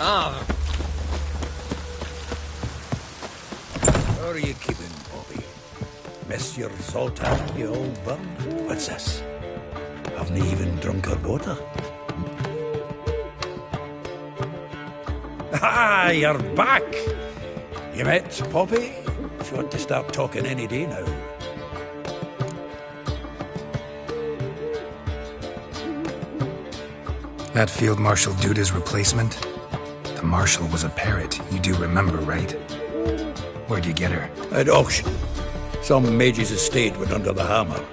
Ah. How are you keeping, Bobby? Miss your Zoltan, you old bird? What's this? Haven't you even drunk her water? Ah, you're back! You met Poppy? She ought to start talking any day now. That Field Marshal Duda's replacement? The Marshal was a parrot, you do remember, right? Where'd you get her? At auction. Some mage's estate went under the hammer.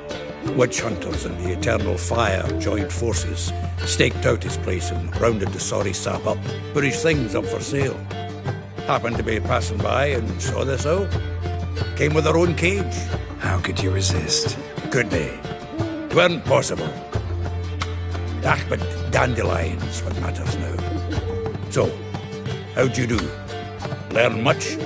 Witch hunters and the Eternal Fire joined forces, staked out his place and rounded the sorry sap up, put his things up for sale. Happened to be passing by and saw this out. Came with her own cage. How could you resist? Could be. 'Tweren't possible. Ah, but dandelions what matters now. So, how'd you do? Learn much?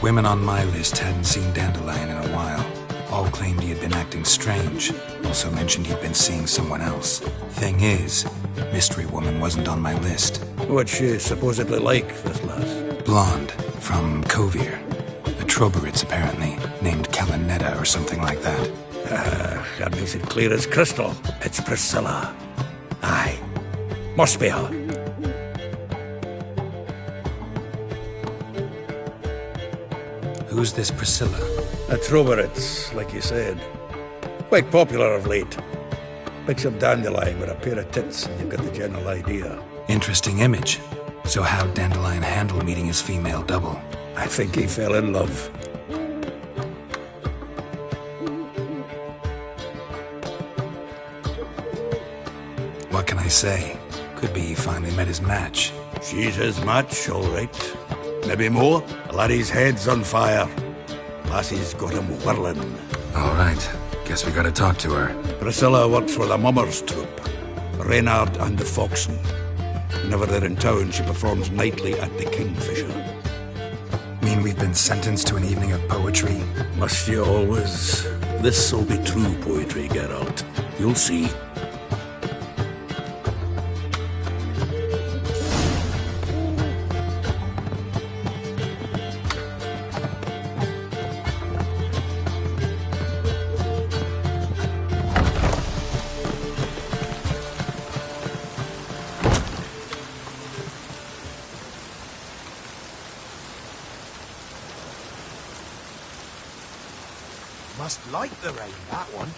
Women on my list hadn't seen Dandelion in a while. All claimed he had been acting strange. Also mentioned he'd been seeing someone else. Thing is, Mystery Woman wasn't on my list. What's she supposedly like, this lass? Blonde, from Kovir. A Troberitz, apparently, named Kalinetta or something like that. That makes it clear as crystal. It's Priscilla. Aye. Must be her. Who's this Priscilla? A Troberitz, like you said. Quite popular of late. Picks up Dandelion with a pair of tits and you've got the general idea. Interesting image. So how'd Dandelion handle meeting his female double? I think he fell in love. What can I say? Could be he finally met his match. She's his match, all right. Maybe more. The laddie's head's on fire. Lassie's got him whirling. All right. Guess we gotta talk to her. Priscilla works for the Mummers troupe. Reynard and the Foxen. Whenever they're in town, she performs nightly at the Kingfisher. Mean we've been sentenced to an evening of poetry? Must you always? This'll be true poetry, Geralt. You'll see. Must like the rain, that one.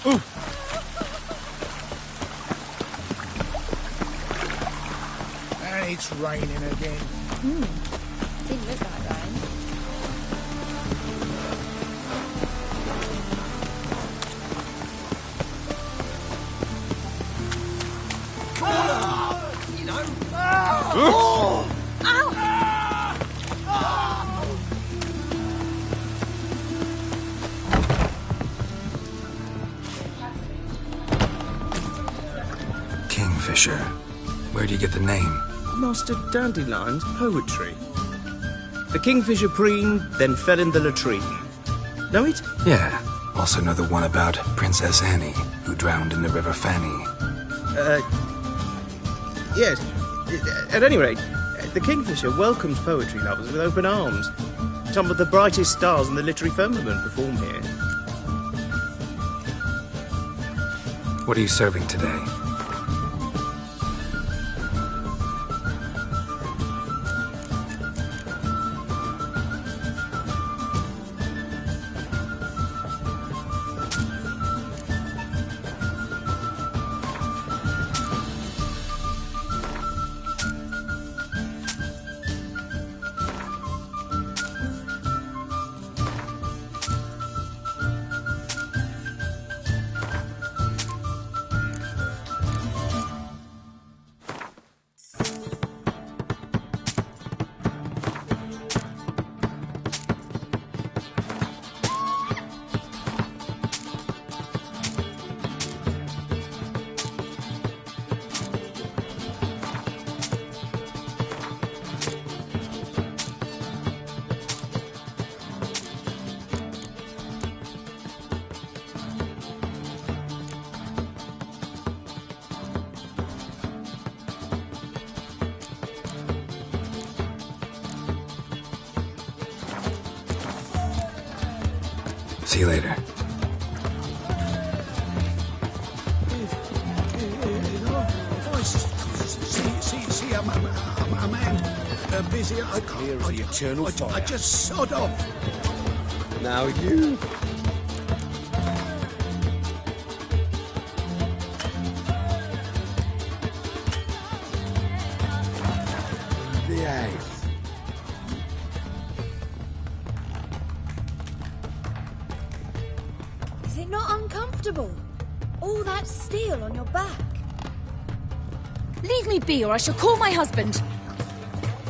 Ooh. And it's raining again. Didn't miss that rain. Come on! You know. Ow! Kingfisher. Where'd you get the name? Master Dandelion's poetry. The kingfisher preened, then fell in the latrine. Know it? Yeah. Also know the one about Princess Annie, who drowned in the River Fanny. Yes. At any rate, the kingfisher welcomes poetry lovers with open arms. Some of the brightest stars in the literary firmament perform here. What are you serving today? See you later. See a man busy. I Clear as the eternal fire. I just sod off. Now you. Behave. Is it not uncomfortable? All that steel on your back. Leave me be, or I shall call my husband.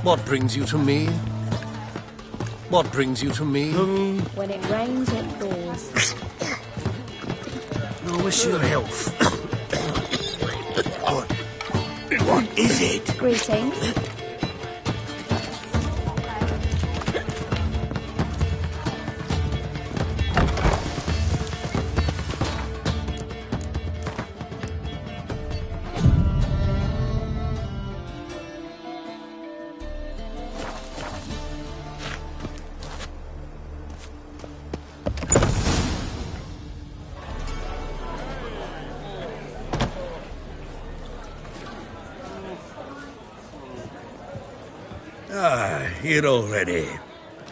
What brings you to me? What brings you to me? When it rains, it pours. I wish you health. What is it? Greetings. Here already.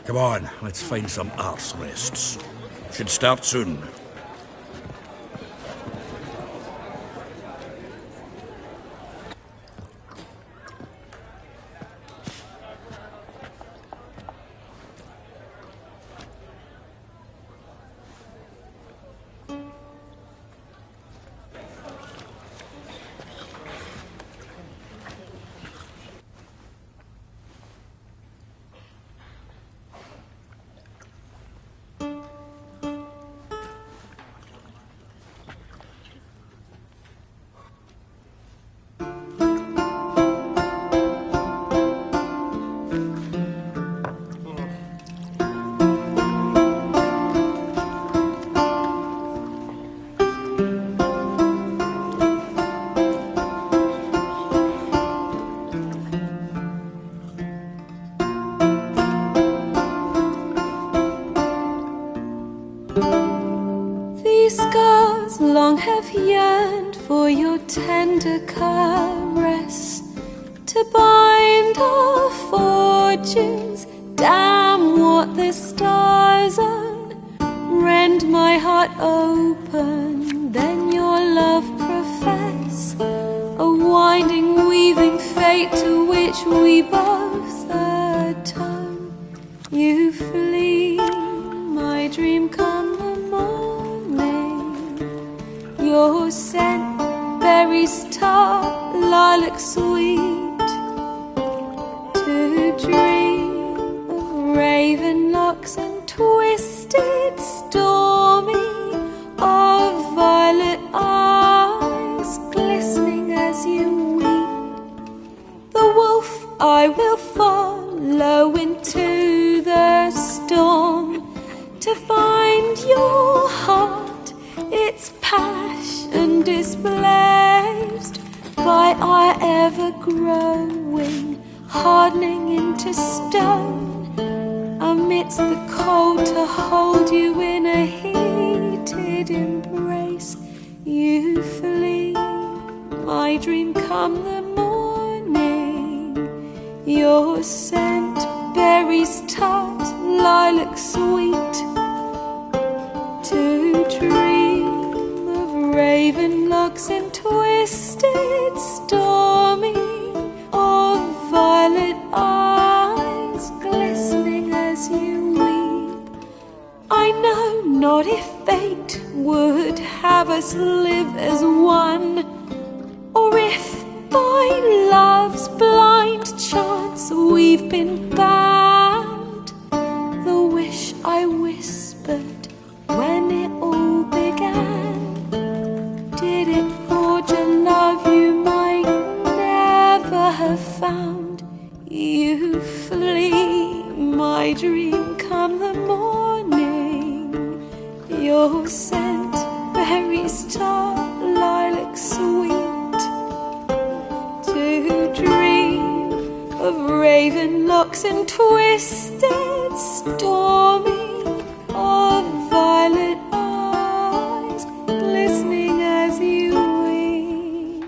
Come on, let's find some arse rests. Should start soon. Long have yearned for your tender caress, to bind our fortunes. Damn what the stars own. Rend my heart open, then your love profess. A winding, weaving fate to which we both atone. You flee, my dream come the morning. Your scent, berries tart, lilac sweet. To dream of raven locks and twisted, stormy, of violet eyes glistening as you weep. The wolf I will follow into the storm to find your heart, its passion displaced by our ever-growing, hardening into stone, amidst the cold to hold you in a heated embrace. You flee, my dream come the morning, your scent, berries tart, lilac sweet, to dream of raven locks and twisted stormy, of violet eyes glistening as you weep. I know not if fate would have us live as one, or if by love's blind chance we've been bound. The wish I whispered when it all began, did it forge a love you might never have found? You flee, my dream come the morning, your scent, berries tart, lilac sweet, to dream of raven locks and twisted stormy, of violet eyes glistening as you weep.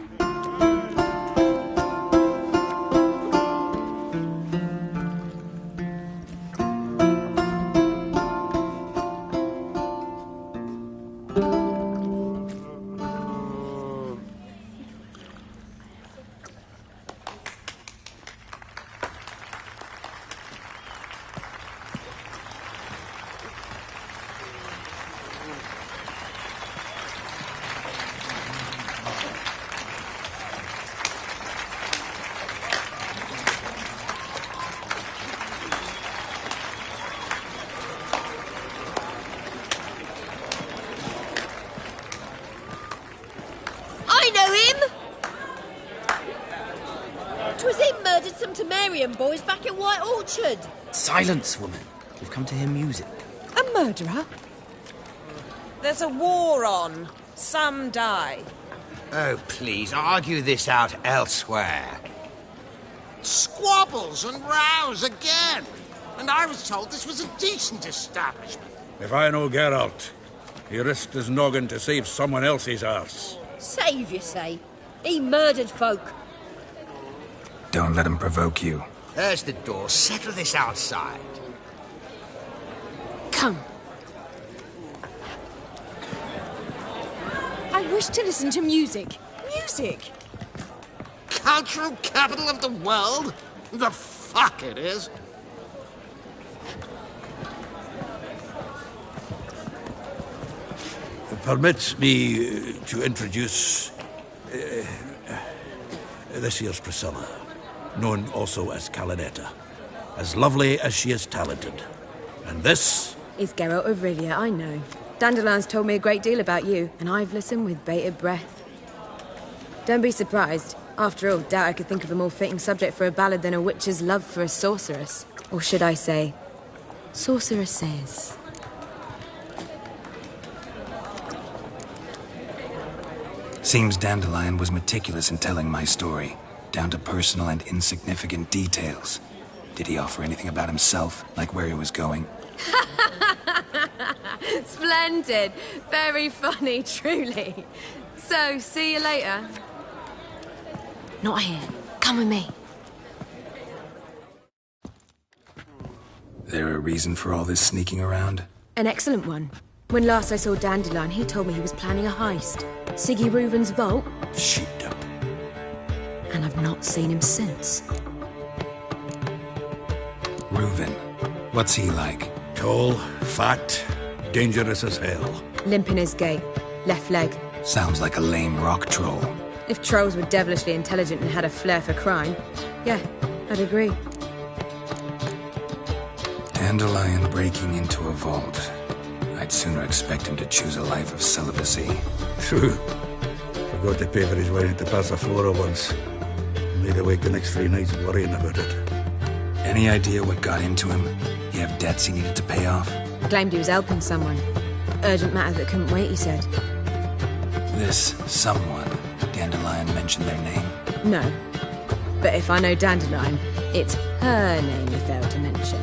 I know him! 'Twas him murdered some Temerian boys back at White Orchard. Silence, woman. We've come to hear music. A murderer? There's a war on. Some die. Oh, please, argue this out elsewhere. Squabbles and rows again. And I was told this was a decent establishment. If I know Geralt, he risked his noggin to save someone else's arse. Save, you say? He murdered folk. Don't let him provoke you. There's the door. Settle this outside. Come. I wish to listen to music. Music? Cultural capital of the world? The fuck it is. Permit me to introduce this here's Priscilla, known also as Calinetta, as lovely as she is talented. And this is Geralt of Rivia, I know. Dandelion's told me a great deal about you, and I've listened with bated breath. Don't be surprised. After all, doubt I could think of a more fitting subject for a ballad than a witch's love for a sorceress. Or should I say, sorceresses. Seems Dandelion was meticulous in telling my story, down to personal and insignificant details. Did he offer anything about himself, like where he was going? Splendid. Very funny, truly. So, see you later. Not here. Come with me. There a reason for all this sneaking around? An excellent one. When last I saw Dandelion, he told me he was planning a heist. Siggy Reuven's vault. sheep up. And I've not seen him since. Reuven. What's he like? Tall, fat, dangerous as hell. Limp in his gait. Left leg. Sounds like a lame rock troll. If trolls were devilishly intelligent and had a flair for crime, yeah, I'd agree. Dandelion breaking into a vault. I'd sooner expect him to choose a life of celibacy. True. Forgot to pay for his wedding to Passaflora once. Stayed awake the next 3 nights worrying about it. Any idea what got into him? You have debts he needed to pay off? Claimed he was helping someone. Urgent matter that couldn't wait, he said. This someone, Dandelion mentioned their name? No. But if I know Dandelion, it's her name he failed to mention.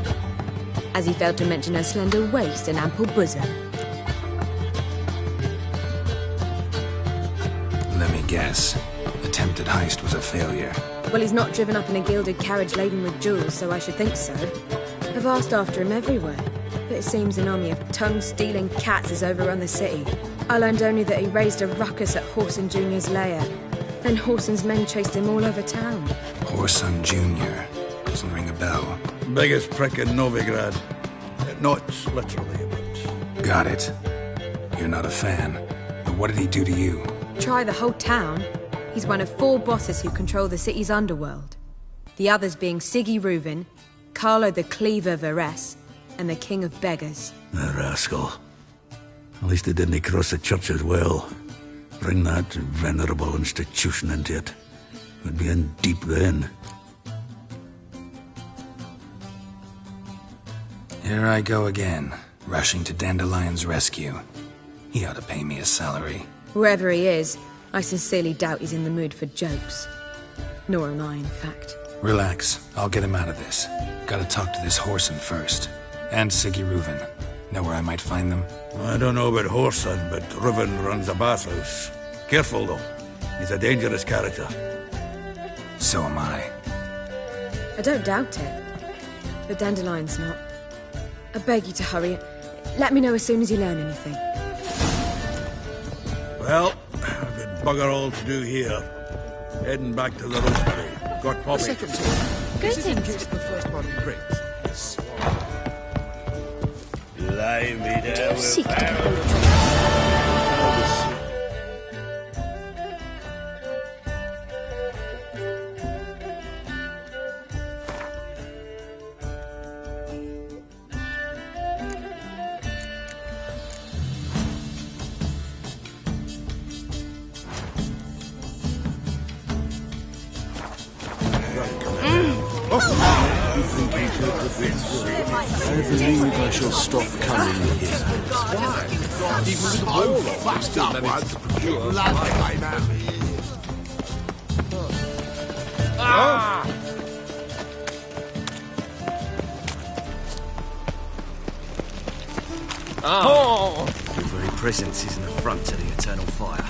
As he failed to mention her slender waist and ample bosom. Let me guess. Attempted heist was a failure. Well, he's not driven up in a gilded carriage laden with jewels, so I should think so. I've asked after him everywhere, but it seems an army of tongue-stealing cats has overrun the city. I learned only that he raised a ruckus at Horson Jr.'s lair. Then Horson's men chased him all over town. Horson Jr. Doesn't ring a bell. Biggest prick in Novigrad. Not literally, but... Got it. You're not a fan. But what did he do to you? Try the whole town. He's one of 4 bosses who control the city's underworld. The others being Siggy Reuven, Carlo the Cleaver Varese, and the King of Beggars. The rascal. At least he didn't cross the church as well. Bring that venerable institution into it. We'd be in deep then. Here I go again, rushing to Dandelion's rescue. He ought to pay me a salary. Whoever he is, I sincerely doubt he's in the mood for jokes. Nor am I, in fact. Relax, I'll get him out of this. Gotta talk to this Horson first. And Siggy Reuven. Know where I might find them? I don't know about Horson, but Reuven runs a bathhouse. Careful, though. He's a dangerous character. So am I. I don't doubt it. But Dandelion's not. I beg you to hurry. Let me know as soon as you learn anything. Well, we've got bugger all to do here. Heading back to the roastery. Got Poppy. Greetings. The first one brings. Lie me there with Seek to I believe I shall stop coming here. Why? Even with the wall, I still managed to procure Your very presence is an affront to the eternal fire.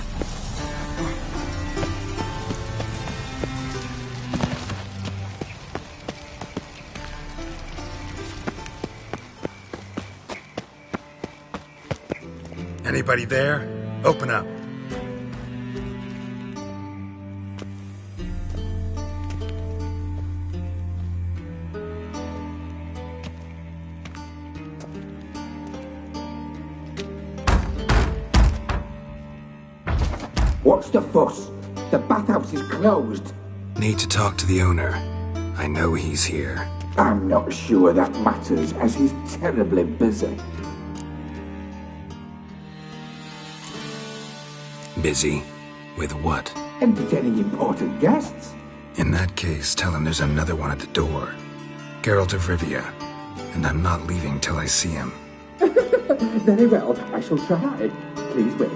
Anybody there? Open up. What's the fuss? The bathhouse is closed. Need to talk to the owner. I know he's here. I'm not sure that matters, as he's terribly busy. Busy? With what? Entertaining important guests. In that case, tell him there's another one at the door. Geralt of Rivia. And I'm not leaving till I see him. Very well, I shall try. Please wait.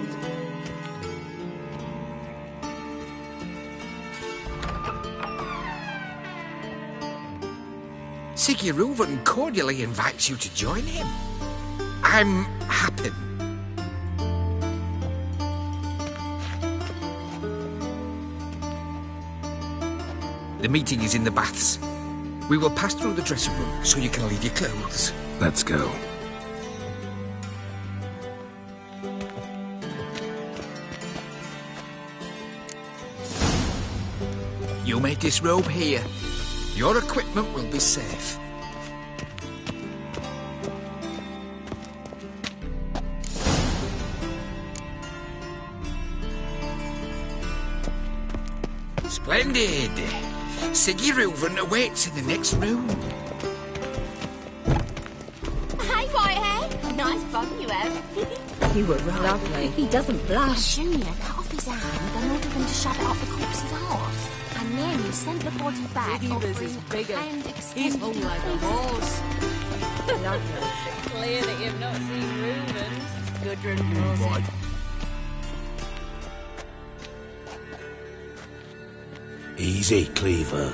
Siggy Reuven cordially invites you to join him. I'm happy. The meeting is in the baths. We will pass through the dressing room so you can leave your clothes. Let's go. You may disrobe here. Your equipment will be safe. Splendid! Siggy Reuven awaits in the next room. Hey, Whitehead! Nice bum you have. You were right. Lovely. He doesn't blush. Junior cut off his hand and ordered them to shove it up the corpse's arse. And then he sent the body back, Biggie is bigger. and He's hung like a horse. Clear that you've not seen Reuben. Good Right. Easy, Cleaver.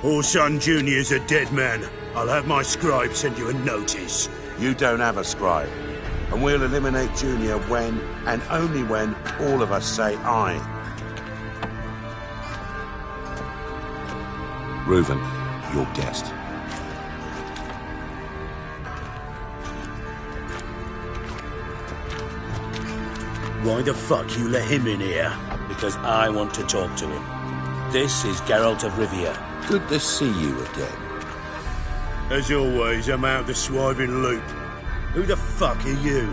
Horson Jr.'s a dead man. I'll have my scribe send you a notice. You don't have a scribe. And we'll eliminate Junior when, and only when, all of us say aye. Reuven, your guest. Why the fuck you let him in here? Because I want to talk to him. This is Geralt of Rivia. Good to see you again. As always, I'm out the swiving loop. Who the fuck are you?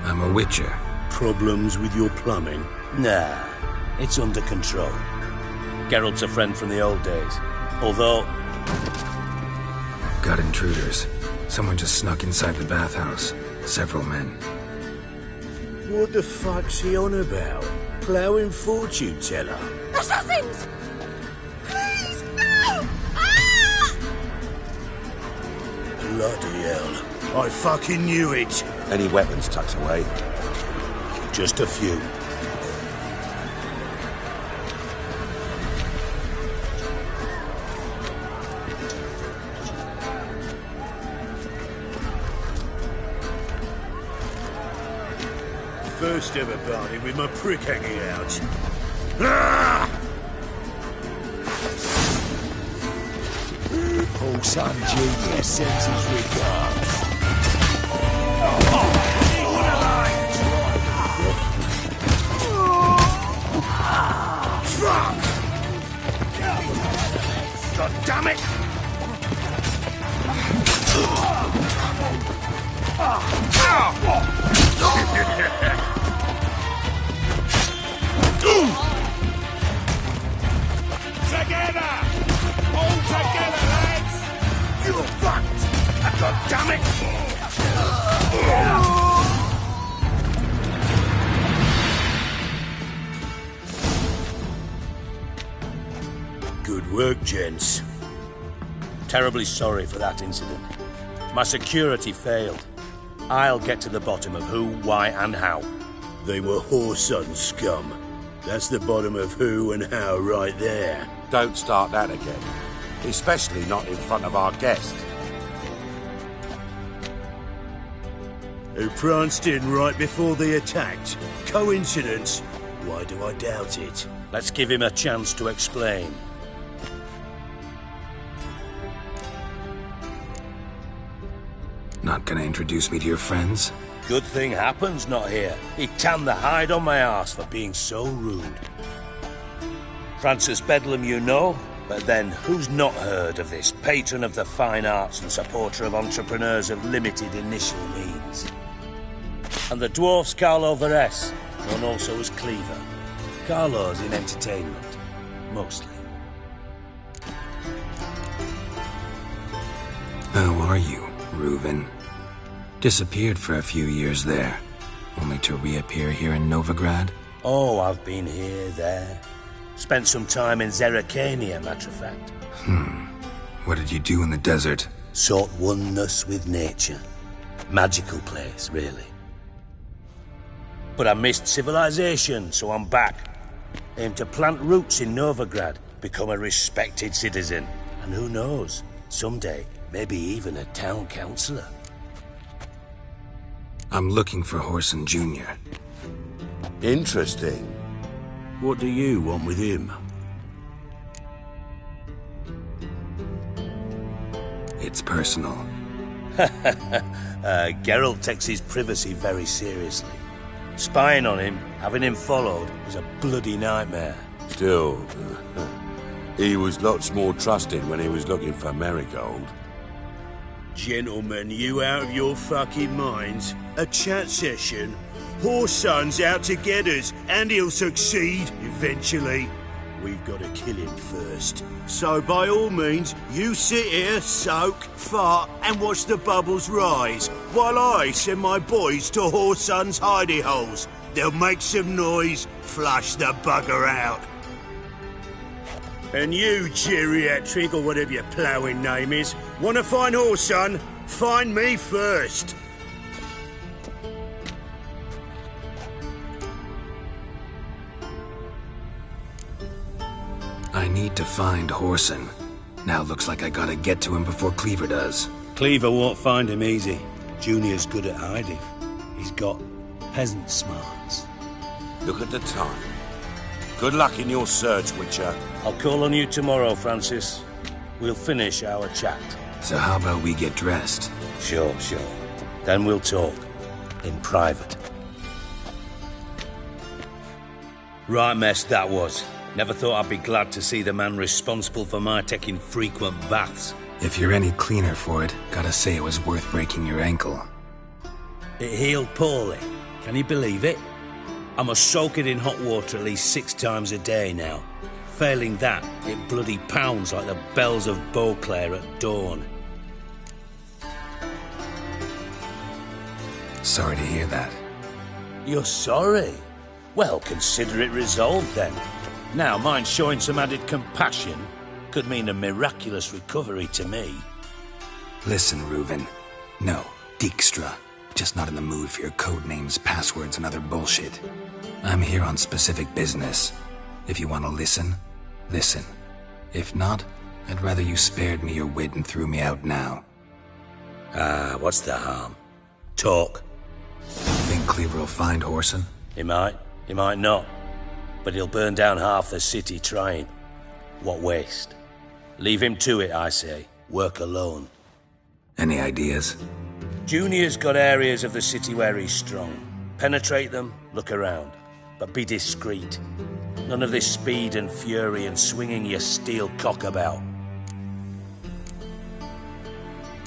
I'm a witcher. Problems with your plumbing? Nah, it's under control. Geralt's a friend from the old days. Although... Got intruders. Someone just snuck inside the bathhouse. Several men. What the fuck's he on about? Ploughing fortune teller? Assassins! Please, no! Ah! Bloody hell. I fucking knew it. Any weapons tucked away? Just a few. First ever party with my prick hanging out. Ah! Horson Jr. sends his regards. Fuck! God damn it! Together! All together, lads! You're fucked! God damn it! Good work, gents. Terribly sorry for that incident. My security failed. I'll get to the bottom of who, why, and how. They were Horson scum. That's the bottom of who and how right there. Don't start that again. Especially not in front of our guest. Who pranced in right before they attacked. Coincidence? Why do I doubt it? Let's give him a chance to explain. Not gonna introduce me to your friends? Good thing Happen's not here. He tanned the hide on my arse for being so rude. Francis Bedlam you know, but then who's not heard of this patron of the fine arts and supporter of entrepreneurs of limited initial means? And the dwarf's Carlo Vares, known also as Cleaver. Carlo's in entertainment, mostly. How are you, Reuven? Disappeared for a few years there, only to reappear here in Novigrad? Oh, I've been here, there. Spent some time in Zerrikania, matter of fact. What did you do in the desert? Sought oneness with nature. Magical place, really. But I missed civilization, so I'm back. Aim to plant roots in Novigrad, become a respected citizen. And who knows, someday, maybe even a town councillor. I'm looking for Horson Jr. Interesting. What do you want with him? It's personal. Geralt takes his privacy very seriously. Spying on him, having him followed, is a bloody nightmare. Still, he was lots more trusted when he was looking for Marigold. Gentlemen, you out of your fucking minds? A chat session? Horson's out to get us, and he'll succeed, eventually. we've got to kill him first. So by all means, you sit here, soak, fart, and watch the bubbles rise, while I send my boys to Whoreson's hidey holes. They'll make some noise, flush the bugger out. And you, geriatric, or whatever your ploughing name is, want to find Whoreson? Find me first. I need to find Whoreson. Now looks like I gotta get to him before Cleaver does. Cleaver won't find him easy. Junior's good at hiding. He's got peasant smarts. Look at the time. Good luck in your search, Witcher. I'll call on you tomorrow, Francis. We'll finish our chat. So how about we get dressed? Sure. Then we'll talk. In private. Right mess that was. Never thought I'd be glad to see the man responsible for my taking frequent baths. If you're any cleaner for it, gotta say it was worth breaking your ankle. It healed poorly. Can you believe it? I must soak it in hot water at least 6 times a day now. Failing that, it bloody pounds like the bells of Beauclair at dawn. Sorry to hear that. You're sorry? Well, consider it resolved then. Now, mind showing some added compassion could mean a miraculous recovery to me. Listen, Reuven. No, Dijkstra. Just not in the mood for your code names, passwords, and other bullshit. I'm here on specific business. If you want to listen, listen. If not, I'd rather you spared me your wit and threw me out now. What's the harm? Talk. Think Cleaver will find Whoreson? He might not. But he'll burn down half the city trying. What waste? Leave him to it, I say. Work alone. Any ideas? Junior's got areas of the city where he's strong. Penetrate them, look around. But be discreet. None of this speed and fury and swinging your steel cock about.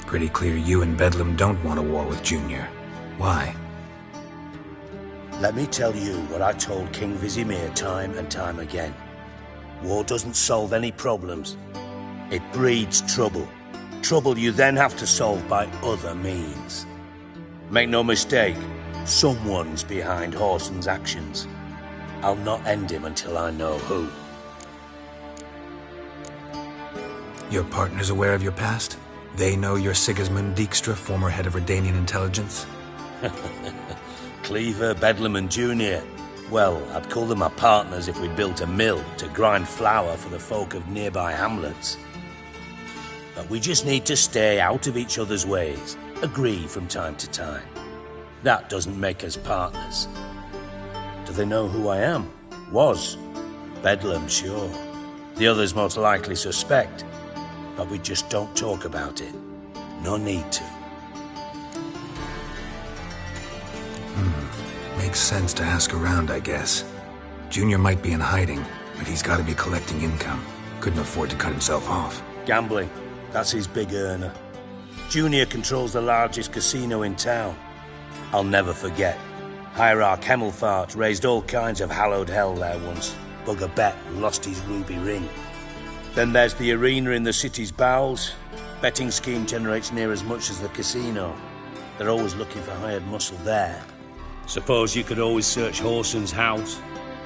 Pretty clear you and Bedlam don't want a war with Junior. Why? Let me tell you what I told King Vizimir time and time again. War doesn't solve any problems. It breeds trouble. Trouble you then have to solve by other means. Make no mistake, someone's behind Whoreson's actions. I'll not end him until I know who. Your partner's aware of your past? They know you're Sigismund Dijkstra, former head of Redanian intelligence? Cleaver, Bedlam and Junior. Well, I'd call them my partners if we built a mill to grind flour for the folk of nearby hamlets. But we just need to stay out of each other's ways, agree from time to time. That doesn't make us partners. Do they know who I am? Was. Bedlam, sure. The others most likely suspect. But we just don't talk about it. No need to. Makes sense to ask around, I guess. Junior might be in hiding, but he's got to be collecting income. Couldn't afford to cut himself off. Gambling. That's his big earner. Junior controls the largest casino in town. I'll never forget. Hierarch Hemmelfart raised all kinds of hallowed hell there once. Bugger bet and lost his ruby ring. Then there's the arena in the city's bowels. Betting scheme generates near as much as the casino. They're always looking for hired muscle there. Suppose you could always search Whoreson's house,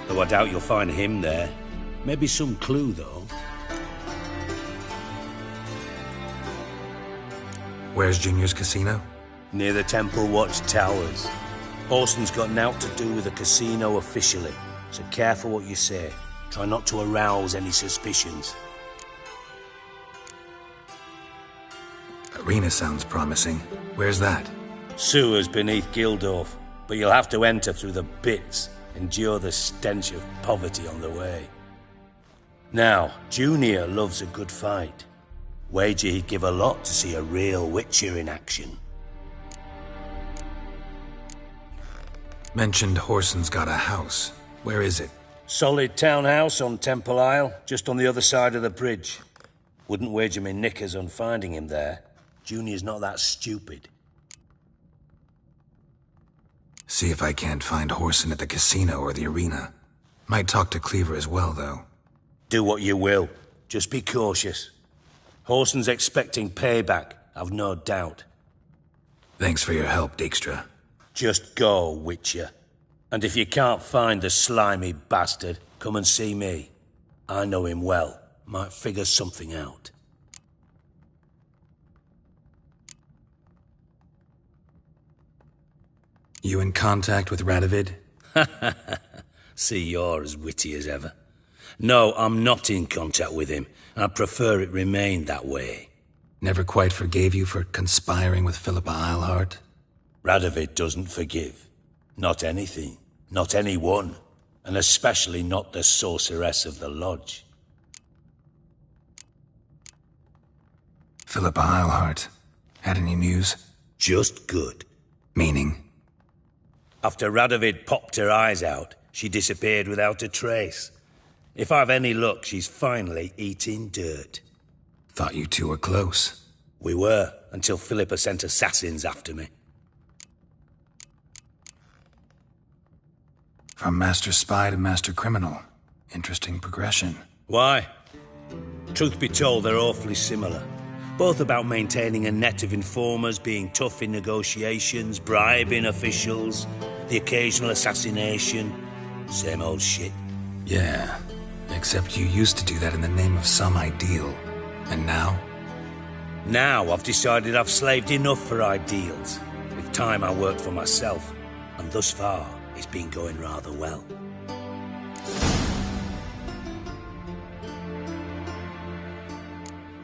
though I doubt you'll find him there. Maybe some clue, though. Where's Junior's casino? Near the Temple Watch Towers. Whoreson's got nought to do with the casino officially, so careful what you say. Try not to arouse any suspicions. Arena sounds promising. Where's that? Sewers beneath Gildorf. But you'll have to enter through the bits, endure the stench of poverty on the way. Now, Junior loves a good fight. Wager he'd give a lot to see a real Witcher in action. Mentioned Whoreson's got a house. Where is it? Solid townhouse on Temple Isle, just on the other side of the bridge. Wouldn't wager me knickers on finding him there. Junior's not that stupid. See if I can't find Whoreson at the casino or the arena. Might talk to Cleaver as well, though. Do what you will. Just be cautious. Horson's expecting payback, I've no doubt. Thanks for your help, Dijkstra. Just go, Witcher. And if you can't find the slimy bastard, come and see me. I know him well. Might figure something out. You in contact with Radovid? See, you're as witty as ever. No, I'm not in contact with him. I prefer it remained that way. Never quite forgave you for conspiring with Philippa Eilhart? Radovid doesn't forgive. Not anything. Not anyone. And especially not the sorceress of the Lodge. Philippa Eilhart. Had any news? Just good. Meaning? After Radovid popped her eyes out, she disappeared without a trace. If I've any luck, she's finally eating dirt. Thought you two were close. We were, until Philippa sent assassins after me. From master spy to master criminal. Interesting progression. Why? Truth be told, they're awfully similar. Both about maintaining a net of informers, being tough in negotiations, bribing officials, the occasional assassination. Same old shit. Yeah, except you used to do that in the name of some ideal. And now? Now I've decided I've slaved enough for ideals. With time I worked for myself, and thus far it's been going rather well.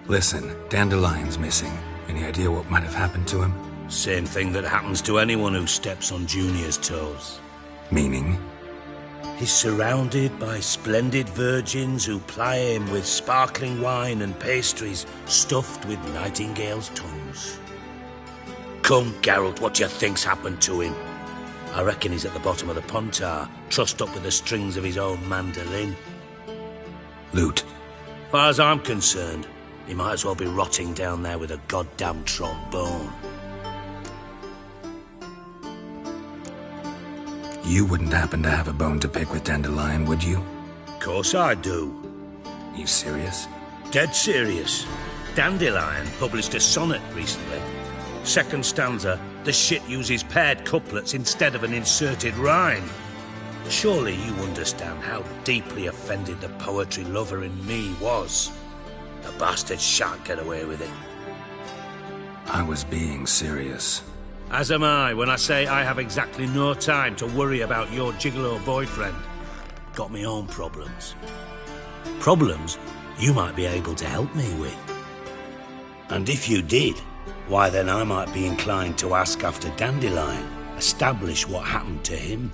Listen, Dandelion's missing. Any idea what might have happened to him? Same thing that happens to anyone who steps on Junior's toes. Meaning? He's surrounded by splendid virgins who ply him with sparkling wine and pastries stuffed with nightingales' tongues. Come, Geralt, what do you think's happened to him? I reckon he's at the bottom of the Pontar, trussed up with the strings of his own mandolin. Loot. Far as I'm concerned, he might as well be rotting down there with a goddamn trombone. You wouldn't happen to have a bone to pick with Dandelion, would you? Course I do. You serious? Dead serious. Dandelion published a sonnet recently. Second stanza, the shit uses paired couplets instead of an inserted rhyme. Surely you understand how deeply offended the poetry lover in me was. The bastard shan't get away with it. I was being serious. As am I when I say I have exactly no time to worry about your gigolo boyfriend. Got me own problems. Problems you might be able to help me with. And if you did, why then I might be inclined to ask after Dandelion, establish what happened to him.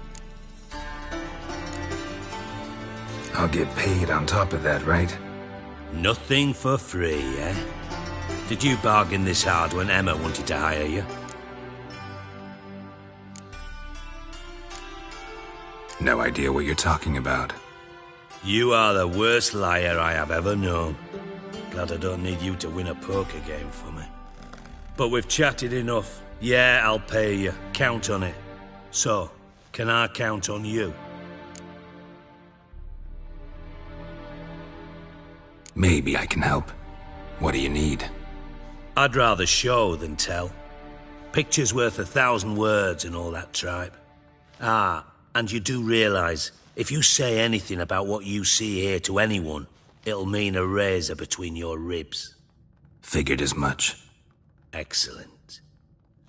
I'll get paid on top of that, right? Nothing for free, eh? Did you bargain this hard when Emma wanted to hire you? No idea what you're talking about. You are the worst liar I have ever known. Glad I don't need you to win a poker game for me. But we've chatted enough. Yeah, I'll pay you. Count on it. So, can I count on you? Maybe I can help. What do you need? I'd rather show than tell. Picture's worth 1,000 words and all that tripe. Ah, and you do realise, if you say anything about what you see here to anyone, it'll mean a razor between your ribs. Figured as much. Excellent.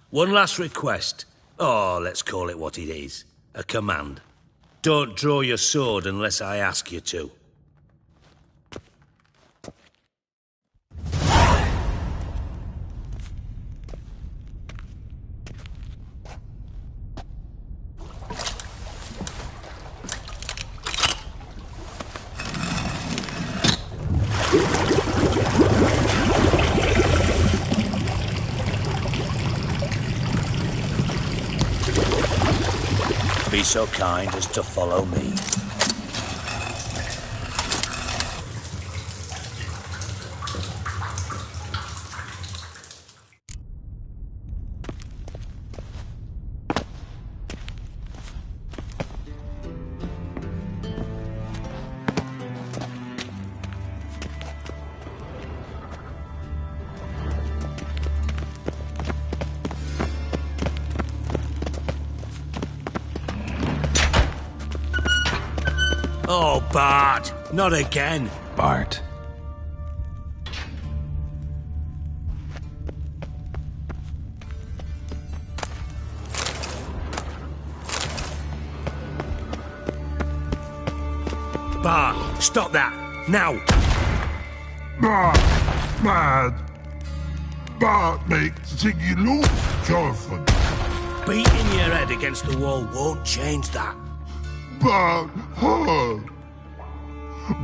One last request. Oh, let's call it what it is. A command. Don't draw your sword unless I ask you to. Be so kind as to follow me. Oh, Bart, not again. Bart. Bart, stop that, now! Bart, mad. Bart make Ziggy look, Jonathan. Beating your head against the wall won't change that. Bart hard.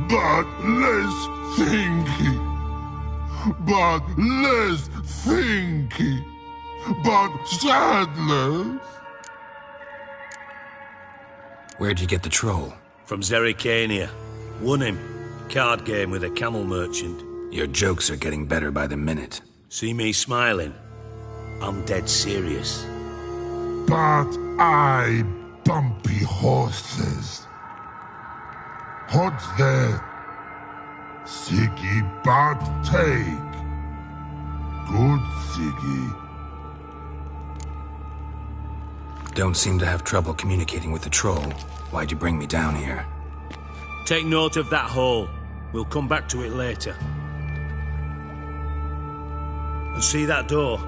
Bart less thinky. Bart less thinky. Bart sadless. Where'd you get the troll? From Zerrikania. Won him. Card game with a camel merchant. Your jokes are getting better by the minute. See me smiling? I'm dead serious. But I bumpy horses. What's that? Siggy but take. Good Siggy. Don't seem to have trouble communicating with the troll. Why'd you bring me down here? Take note of that hole. We'll come back to it later. And see that door?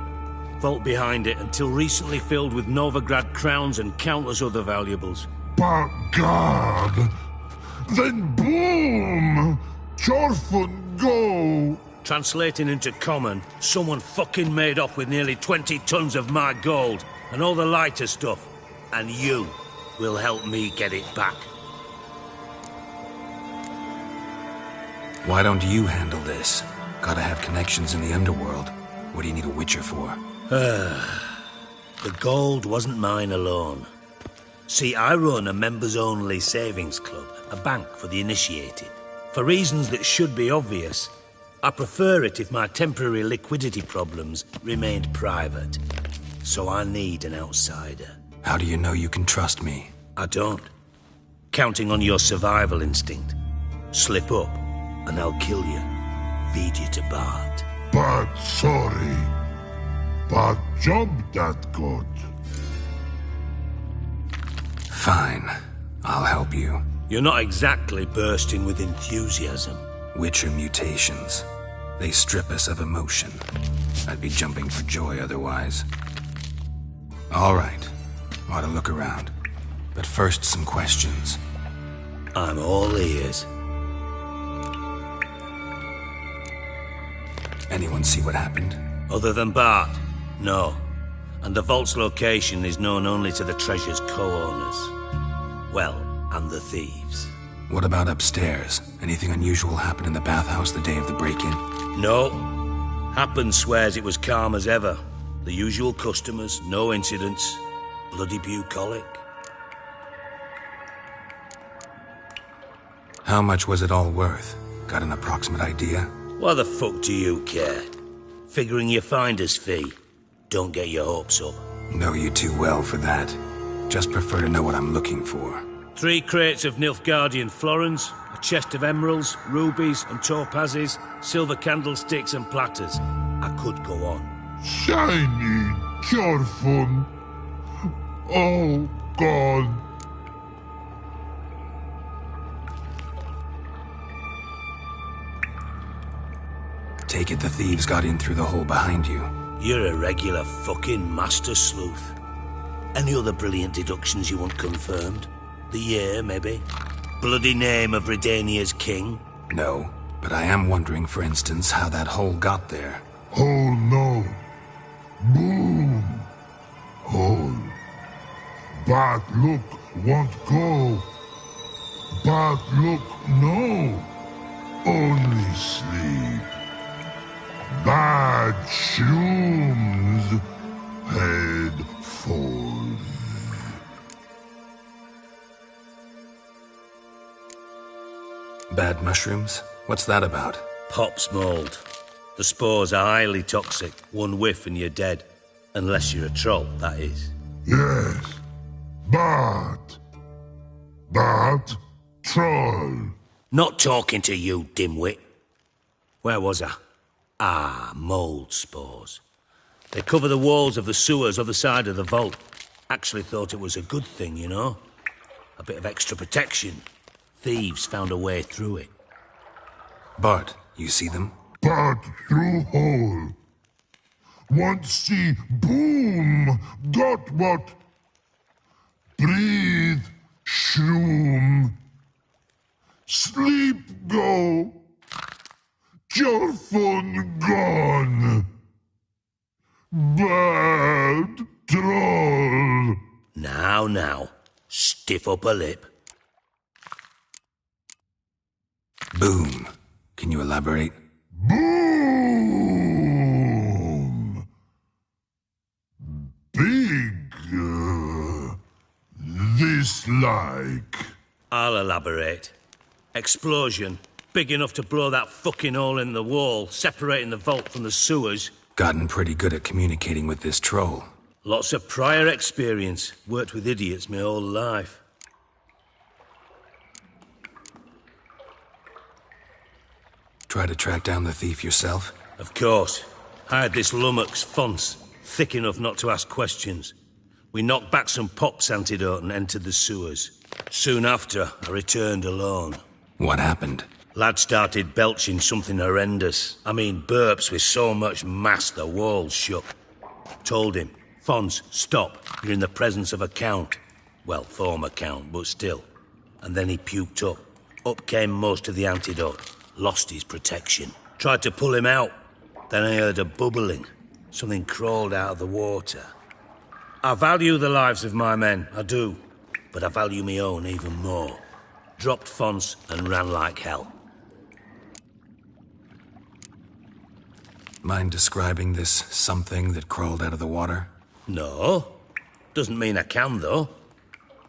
Vault behind it, until recently filled with Novigrad crowns and countless other valuables. But God! Then boom! Chorfun go! Translating into common, someone fucking made off with nearly 20 tons of my gold, and all the lighter stuff. And you will help me get it back. Why don't you handle this? Gotta have connections in the underworld. What do you need a witcher for? The gold wasn't mine alone. See, I run a members-only savings club, a bank for the initiated. For reasons that should be obvious, I prefer it if my temporary liquidity problems remained private. So I need an outsider. How do you know you can trust me? I don't. Counting on your survival instinct. Slip up, and I'll kill you. Feed you to Bart. But sorry. But job that good. Fine. I'll help you. You're not exactly bursting with enthusiasm. Witcher mutations. They strip us of emotion. I'd be jumping for joy otherwise. All right. Ought to look around. But first, some questions. I'm all ears. Anyone see what happened? Other than Bart? No. And the vault's location is known only to the treasure's co-owners. Well, and the thieves. What about upstairs? Anything unusual happen in the bathhouse the day of the break-in? No. Happen swears it was calm as ever. The usual customers, no incidents. Bloody bucolic. How much was it all worth? Got an approximate idea? Why the fuck do you care? Figuring your finder's fee. Don't get your hopes up. Know you too well for that. Just prefer to know what I'm looking for. 3 crates of Nilfgaardian florins, a chest of emeralds, rubies and topazes, silver candlesticks and platters. I could go on. Shiny, Chorfun. Oh, God. Take it the thieves got in through the hole behind you. You're a regular fucking master sleuth. Any other brilliant deductions you want confirmed? The year, maybe? Bloody name of Redania's king? No, but I am wondering, for instance, how that hole got there. Hole no. Boom. Hole. But look, won't go. But look, no. Only sleep. Bad shrooms. Head falls. Bad mushrooms? What's that about? Pop's mold. The spores are highly toxic. One whiff and you're dead. Unless you're a troll, that is. Yes. But troll. Not talking to you, dimwit. Where was I? Ah, mold spores. They cover the walls of the sewers other side of the vault. Actually thought it was a good thing, you know? A bit of extra protection. Thieves found a way through it. Bart, you see them? Part through hole. Want see boom, dot what? Breathe, shroom. Sleep go. Your fun gone. Bad troll. Now, stiff upper lip. Boom. Can you elaborate? Boom! Big. This like. I'll elaborate. Explosion. Big enough to blow that fucking hole in the wall, separating the vault from the sewers. Gotten pretty good at communicating with this troll. Lots of prior experience. Worked with idiots my whole life. Try to track down the thief yourself? Of course. Hired this lummox, Fonce, thick enough not to ask questions. We knocked back some Pop's antidote and entered the sewers. Soon after, I returned alone. What happened? Lad started belching something horrendous. I mean, burps with so much mass the walls shook. Told him, Fonz, stop. You're in the presence of a count. Well, former count, but still. And then he puked up. Up came most of the antidote. Lost his protection. Tried to pull him out. Then I heard a bubbling. Something crawled out of the water. I value the lives of my men, I do. But I value my own even more. Dropped Fonz and ran like hell. Mind describing this something that crawled out of the water? No. Doesn't mean I can, though.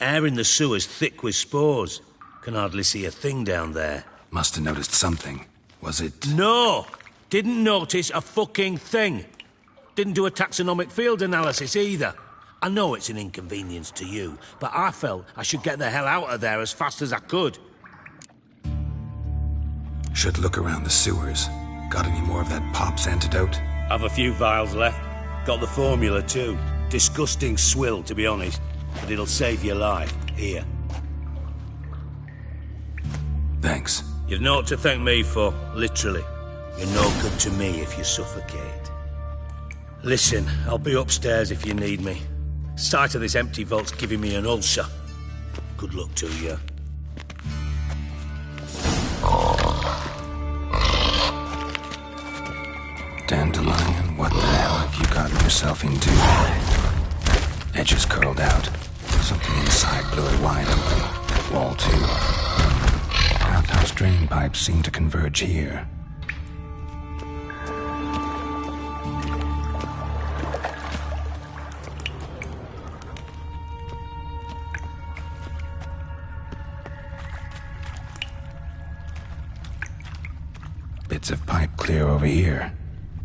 Air in the sewer's thick with spores. Can hardly see a thing down there. Must have noticed something. Was it... No! Didn't notice a fucking thing. Didn't do a taxonomic field analysis either. I know it's an inconvenience to you, but I felt I should get the hell out of there as fast as I could. Should look around the sewers. Got any more of that Pop's antidote? Have a few vials left. Got the formula too. Disgusting swill, to be honest. But it'll save your life. Here. Thanks. You've naught to thank me for, literally. You're no good to me if you suffocate. Listen, I'll be upstairs if you need me. Sight of this empty vault's giving me an ulcer. Good luck to you. Dandelion, what the hell have you gotten yourself into? Edges curled out. Something inside blew it wide open. Wall too. Bathhouse drain pipes seem to converge here. Bits of pipe clear over here.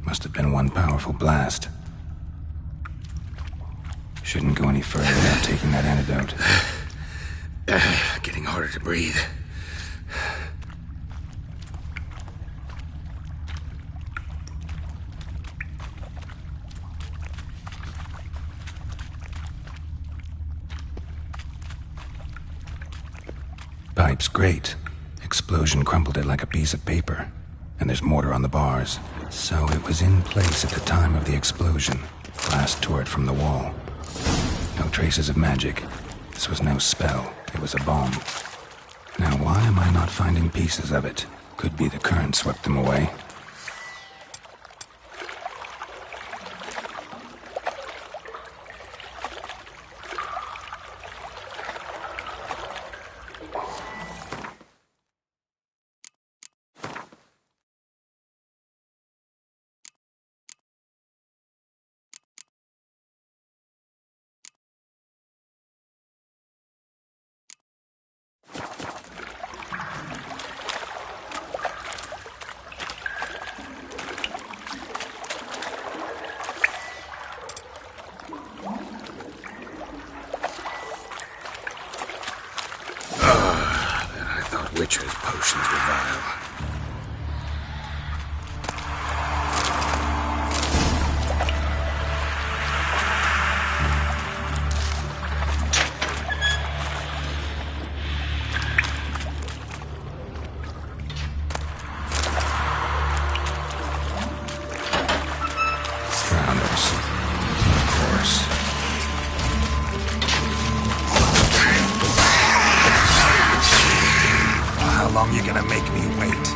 Must have been one powerful blast. Shouldn't go any further without taking that antidote. Getting harder to breathe. Pipe's great. Explosion crumpled it like a piece of paper. And there's mortar on the bars. So it was in place at the time of the explosion. Blast tore it from the wall. No traces of magic. This was no spell. It was a bomb. Now why am I not finding pieces of it? Could be the current swept them away. Witcher's potions were vile. long you gonna make me wait?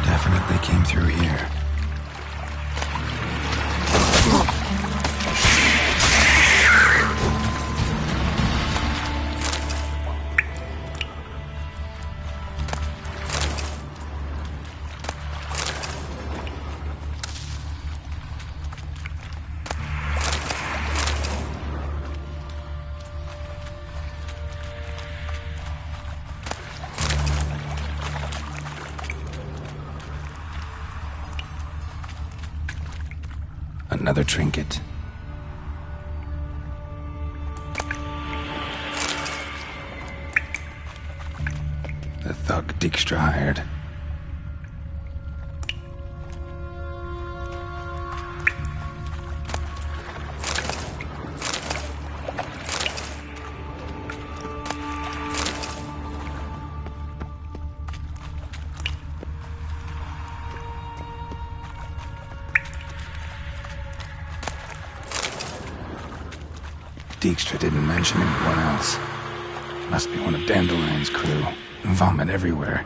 Definitely came through here. Another trinket. The thug Dijkstra hired. Dijkstra didn't mention anyone else. Must be one of Dandelion's crew. Vomit everywhere.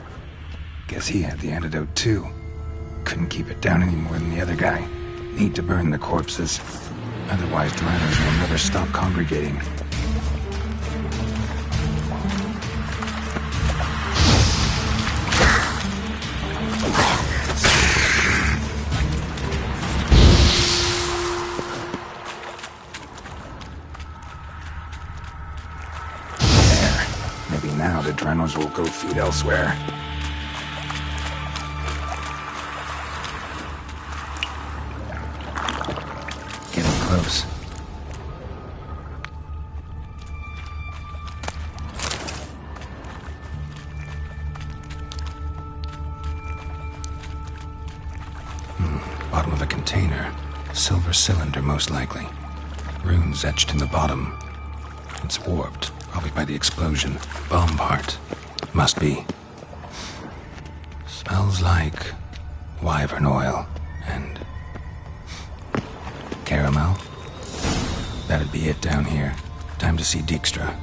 Guess he had the antidote too. Couldn't keep it down any more than the other guy. Need to burn the corpses. Otherwise, drivers will never stop congregating. Now the Drenos will go feed elsewhere. Getting close. Bottom of a container. Silver cylinder, most likely. Runes etched in the bottom. It's warped. Probably by the explosion. Bomb part. Must be. Smells like wyvern oil and caramel. That'd be it down here. Time to see Dijkstra.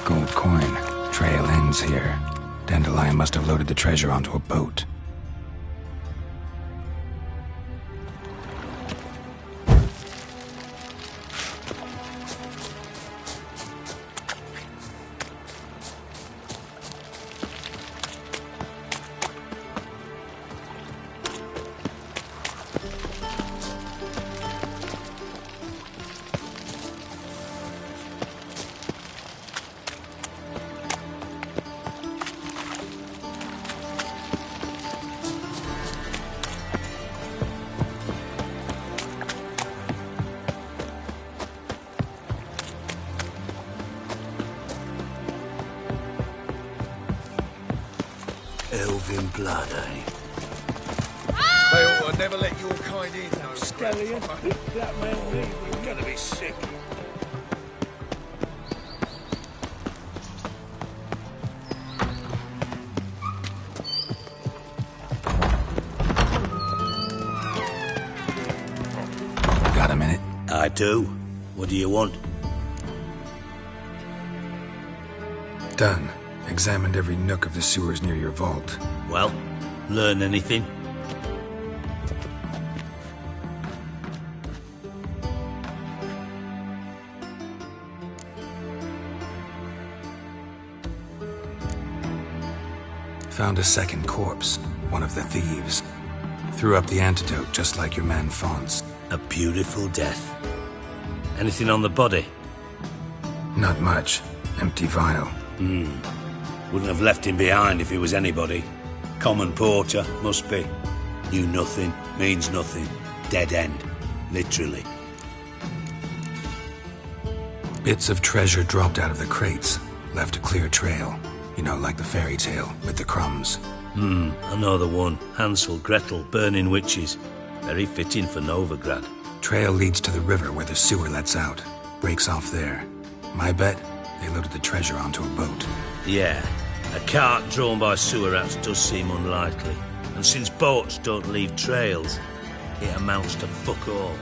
Gold coin. Trail ends here. Dandelion must have loaded the treasure onto a boat. Elven blood, eh? They ought to never let your kind in, no Scallion. That man Lee was gonna be sick. I do. What do you want? Done. Examined every nook of the sewers near your vault. Well, learn anything? Found a second corpse, one of the thieves. Threw up the antidote just like your man Fonz. A beautiful death. Anything on the body? Not much. Empty vial. Wouldn't have left him behind if he was anybody. Common porter, must be. Knew nothing, means nothing. Dead end. Literally. Bits of treasure dropped out of the crates. Left a clear trail. You know, like the fairy tale, with the crumbs. I know the one. Hansel, Gretel, burning witches. Very fitting for Novigrad. Trail leads to the river where the sewer lets out. Breaks off there. My bet, they loaded the treasure onto a boat. Yeah. A cart drawn by sewer rats does seem unlikely. And since boats don't leave trails, it amounts to fuck all.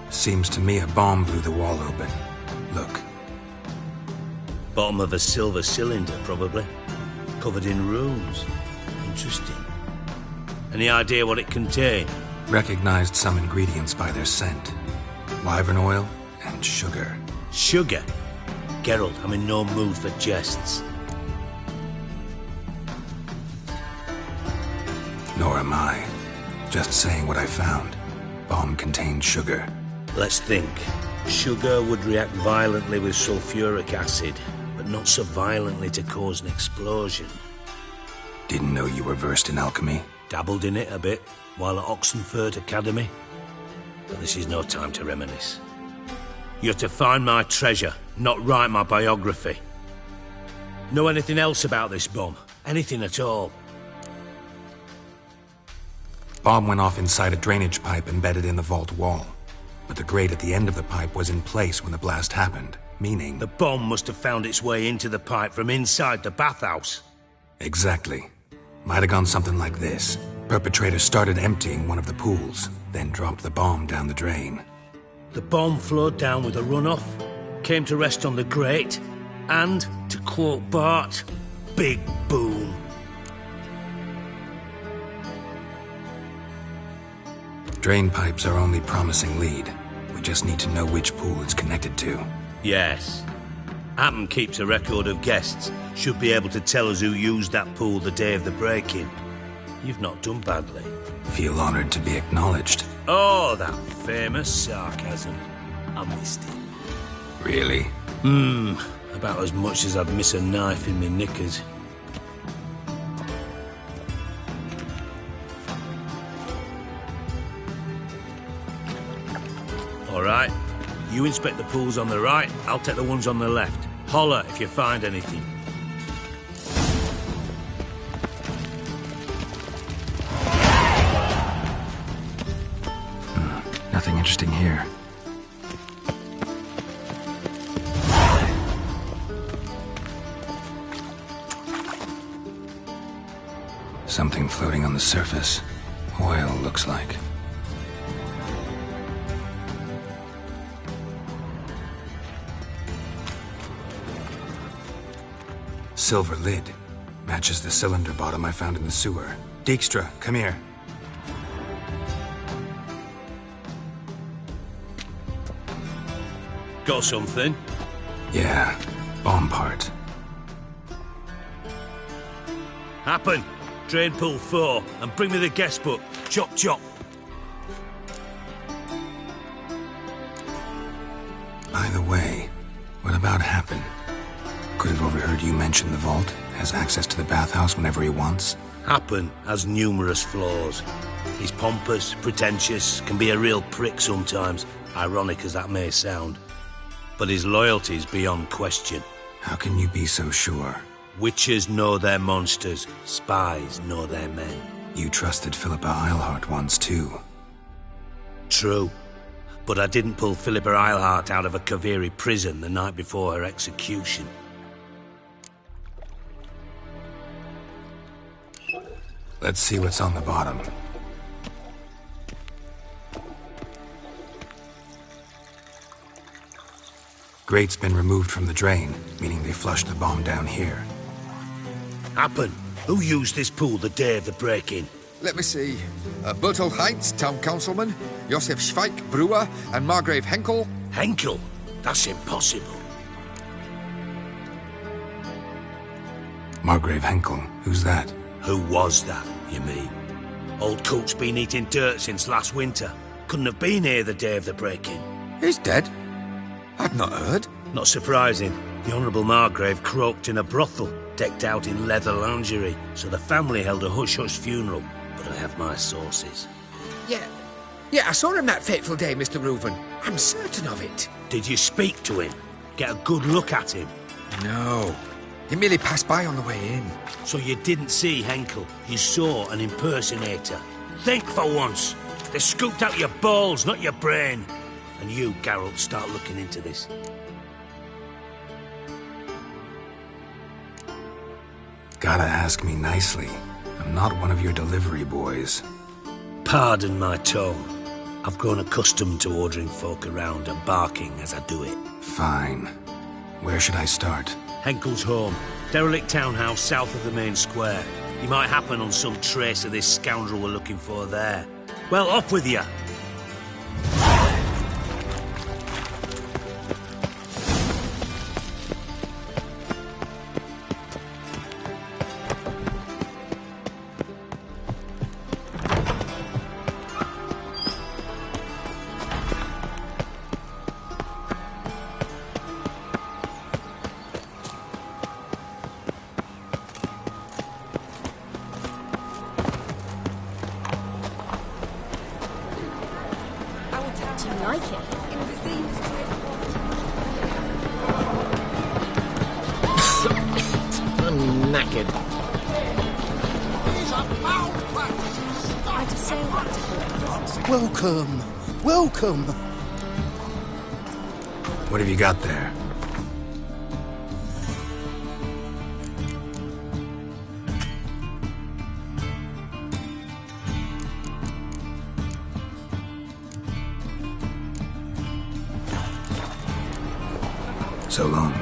Seems to me a bomb blew the wall open. Look. Bottom of a silver cylinder, probably. Covered in runes. Interesting. Any idea what it contained? Recognized some ingredients by their scent. Wyvern oil and sugar. Sugar? Geralt, I'm in no mood for jests. Nor am I. Just saying what I found. Bomb contained sugar. Let's think. Sugar would react violently with sulfuric acid, but not so violently to cause an explosion. Didn't know you were versed in alchemy. Dabbled in it a bit, while at Oxenford Academy. But this is no time to reminisce. You're to find my treasure, not write my biography. Know anything else about this bomb? Anything at all? Bomb went off inside a drainage pipe embedded in the vault wall. But the grate at the end of the pipe was in place when the blast happened, meaning... The bomb must have found its way into the pipe from inside the bathhouse. Exactly. Might have gone something like this. Perpetrator started emptying one of the pools, then dropped the bomb down the drain. The bomb flowed down with a runoff, came to rest on the grate, and, to quote Bart, big boom. Drain pipes are only promising lead. We just need to know which pool it's connected to. Yes. Hammond keeps a record of guests. Should be able to tell us who used that pool the day of the break-in. You've not done badly. Feel honored to be acknowledged. Oh, that famous sarcasm. I missed it. Really? About as much as I'd miss a knife in me knickers. All right. You inspect the pools on the right, I'll take the ones on the left. Holler if you find anything. Nothing interesting here. Something floating on the surface. Oil, looks like. Silver lid. Matches the cylinder bottom I found in the sewer. Dijkstra, come here. Got something? Yeah, bomb part. Happen. Drain pool 4 and bring me the guest book. Chop chop. By the way, what about Happen? Could have overheard you mention the vault. Has access to the bathhouse whenever he wants. Happen has numerous flaws. He's pompous, pretentious, can be a real prick sometimes, ironic as that may sound. But his loyalty's beyond question. How can you be so sure? Witches know their monsters, spies know their men. You trusted Philippa Eilhart once too. True. But I didn't pull Philippa Eilhart out of a Kaviri prison the night before her execution. Let's see what's on the bottom. Grate's been removed from the drain, meaning they flushed the bomb down here. Happen. Who used this pool the day of the break-in? Let me see. Bertolt Heinz, town councilman, Josef Schweik, brewer, and Margrave Henkel. Henkel? That's impossible. Margrave Henkel? Who's that? Who was that, you mean? Old Coot's been eating dirt since last winter. Couldn't have been here the day of the break-in. He's dead? I've not heard. Not surprising. The Honourable Margrave croaked in a brothel, decked out in leather lingerie, so the family held a hush-hush funeral. But I have my sources. Yeah, I saw him that fateful day, Mr. Reuven. I'm certain of it. Did you speak to him? Get a good look at him? No. He merely passed by on the way in. So you didn't see Henkel? You saw an impersonator? Think for once. They scooped out your balls, not your brain. And you, Geralt, start looking into this. Gotta ask me nicely. I'm not one of your delivery boys. Pardon my tone. I've grown accustomed to ordering folk around and barking as I do it. Fine. Where should I start? Henkel's home. Derelict townhouse south of the main square. You might happen on some trace of this scoundrel we're looking for there. Well, off with you. Welcome! What have you got there? So long.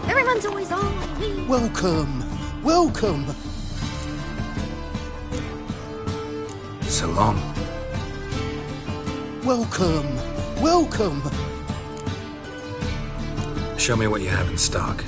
Everyone's always on me. Welcome! Welcome! So long. Welcome! Welcome! Show me what you have in stock.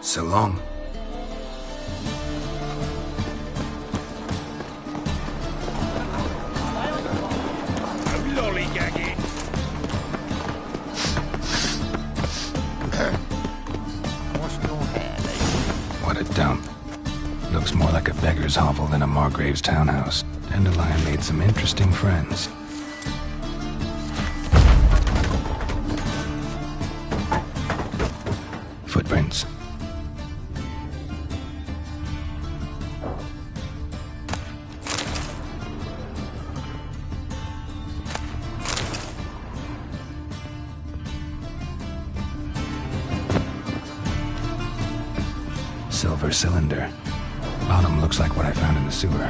So long. Lollygagging. What's your hair, lady? What a dump. Looks more like a beggar's hovel than a Margrave's townhouse. Dandelion made some interesting friends. Footprints. Silver cylinder. Bottom looks like what I found in the sewer.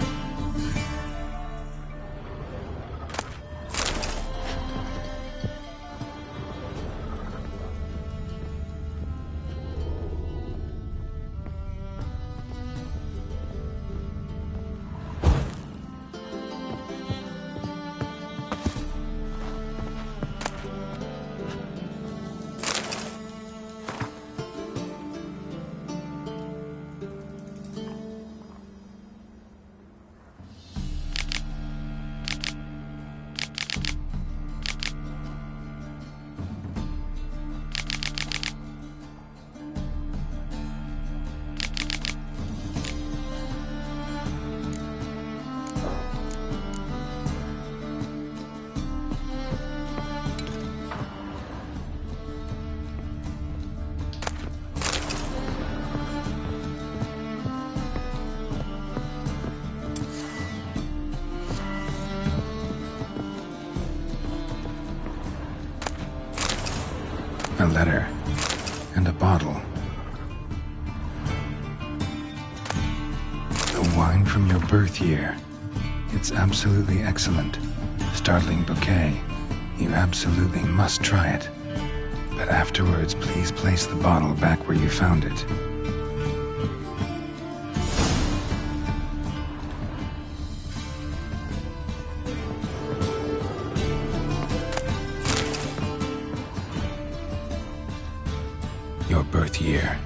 A letter. And a bottle. The wine from your birth year. It's absolutely excellent. Startling bouquet. You absolutely must try it. But afterwards, please place the bottle back where you found it. Your birth year.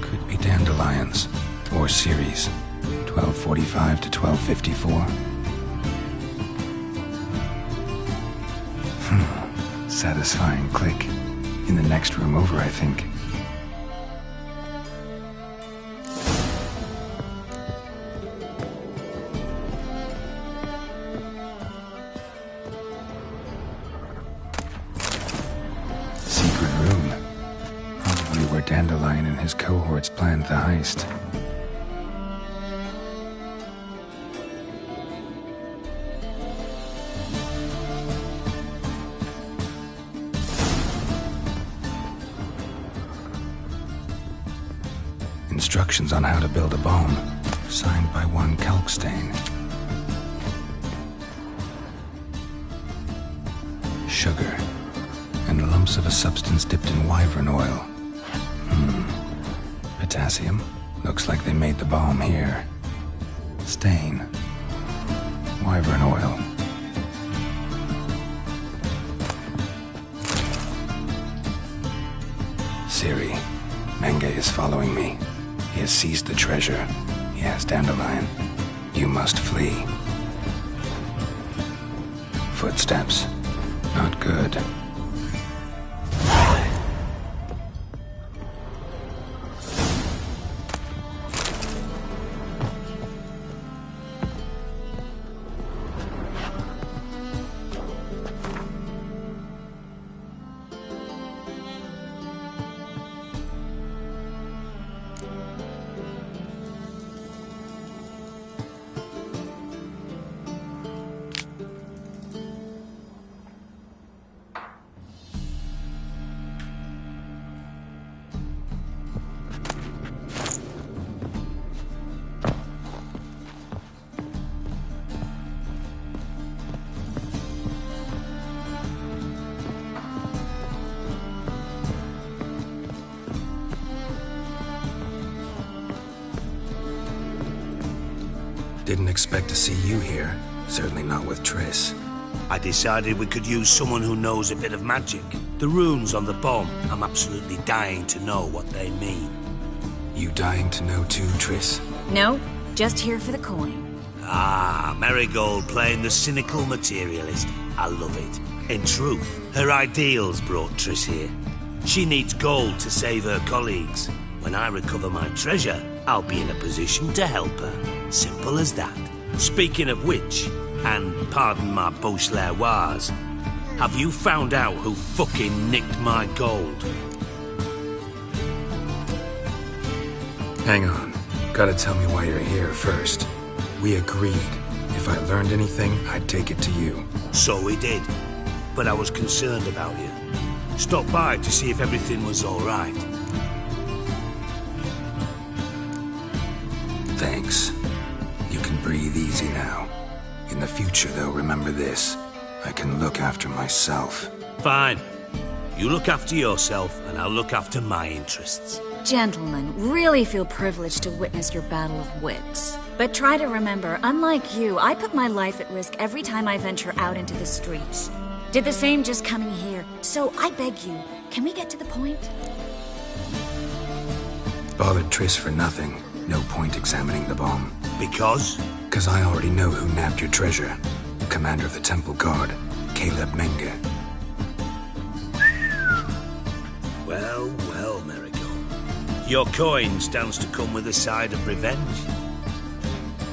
Could be dandelions, or Ceres, 1245 to 1254. Satisfying click. In the next room over, I think. Secret room. Probably where Dandelion and his cohorts planned the heist. Instructions on how to build a bomb, signed by one Kalkstain. Sugar, and lumps of a substance dipped in wyvern oil. Potassium. Looks like they made the bomb here. Stain. Wyvern oil. Siri, Menge is following me. He has seized the treasure. He has Dandelion. You must flee. Footsteps. Not good. Didn't expect to see you here. Certainly not with Triss. I decided we could use someone who knows a bit of magic. The runes on the bomb, I'm absolutely dying to know what they mean. You dying to know too, Triss? No, just here for the coin. Ah, Marigold playing the cynical materialist. I love it. In truth, her ideals brought Triss here. She needs gold to save her colleagues. When I recover my treasure, I'll be in a position to help her. Simple as that. Speaking of which, and pardon my Beauclervoise, have you found out who fucking nicked my gold? Hang on. Gotta tell me why you're here first. We agreed. If I learned anything, I'd take it to you. So we did. But I was concerned about you. Stopped by to see if everything was all right. Thanks. You can breathe easy now. In the future, though, remember this. I can look after myself. Fine. You look after yourself, and I'll look after my interests. Gentlemen, really feel privileged to witness your battle of wits. But try to remember, unlike you, I put my life at risk every time I venture out into the streets. Did the same just coming here. So I beg you, can we get to the point? Bothered Triss for nothing. No point examining the bomb. Because? Because I already know who nabbed your treasure. Commander of the Temple Guard, Caleb Menge. Well, well, Marigold. Your coin stands to come with a side of revenge.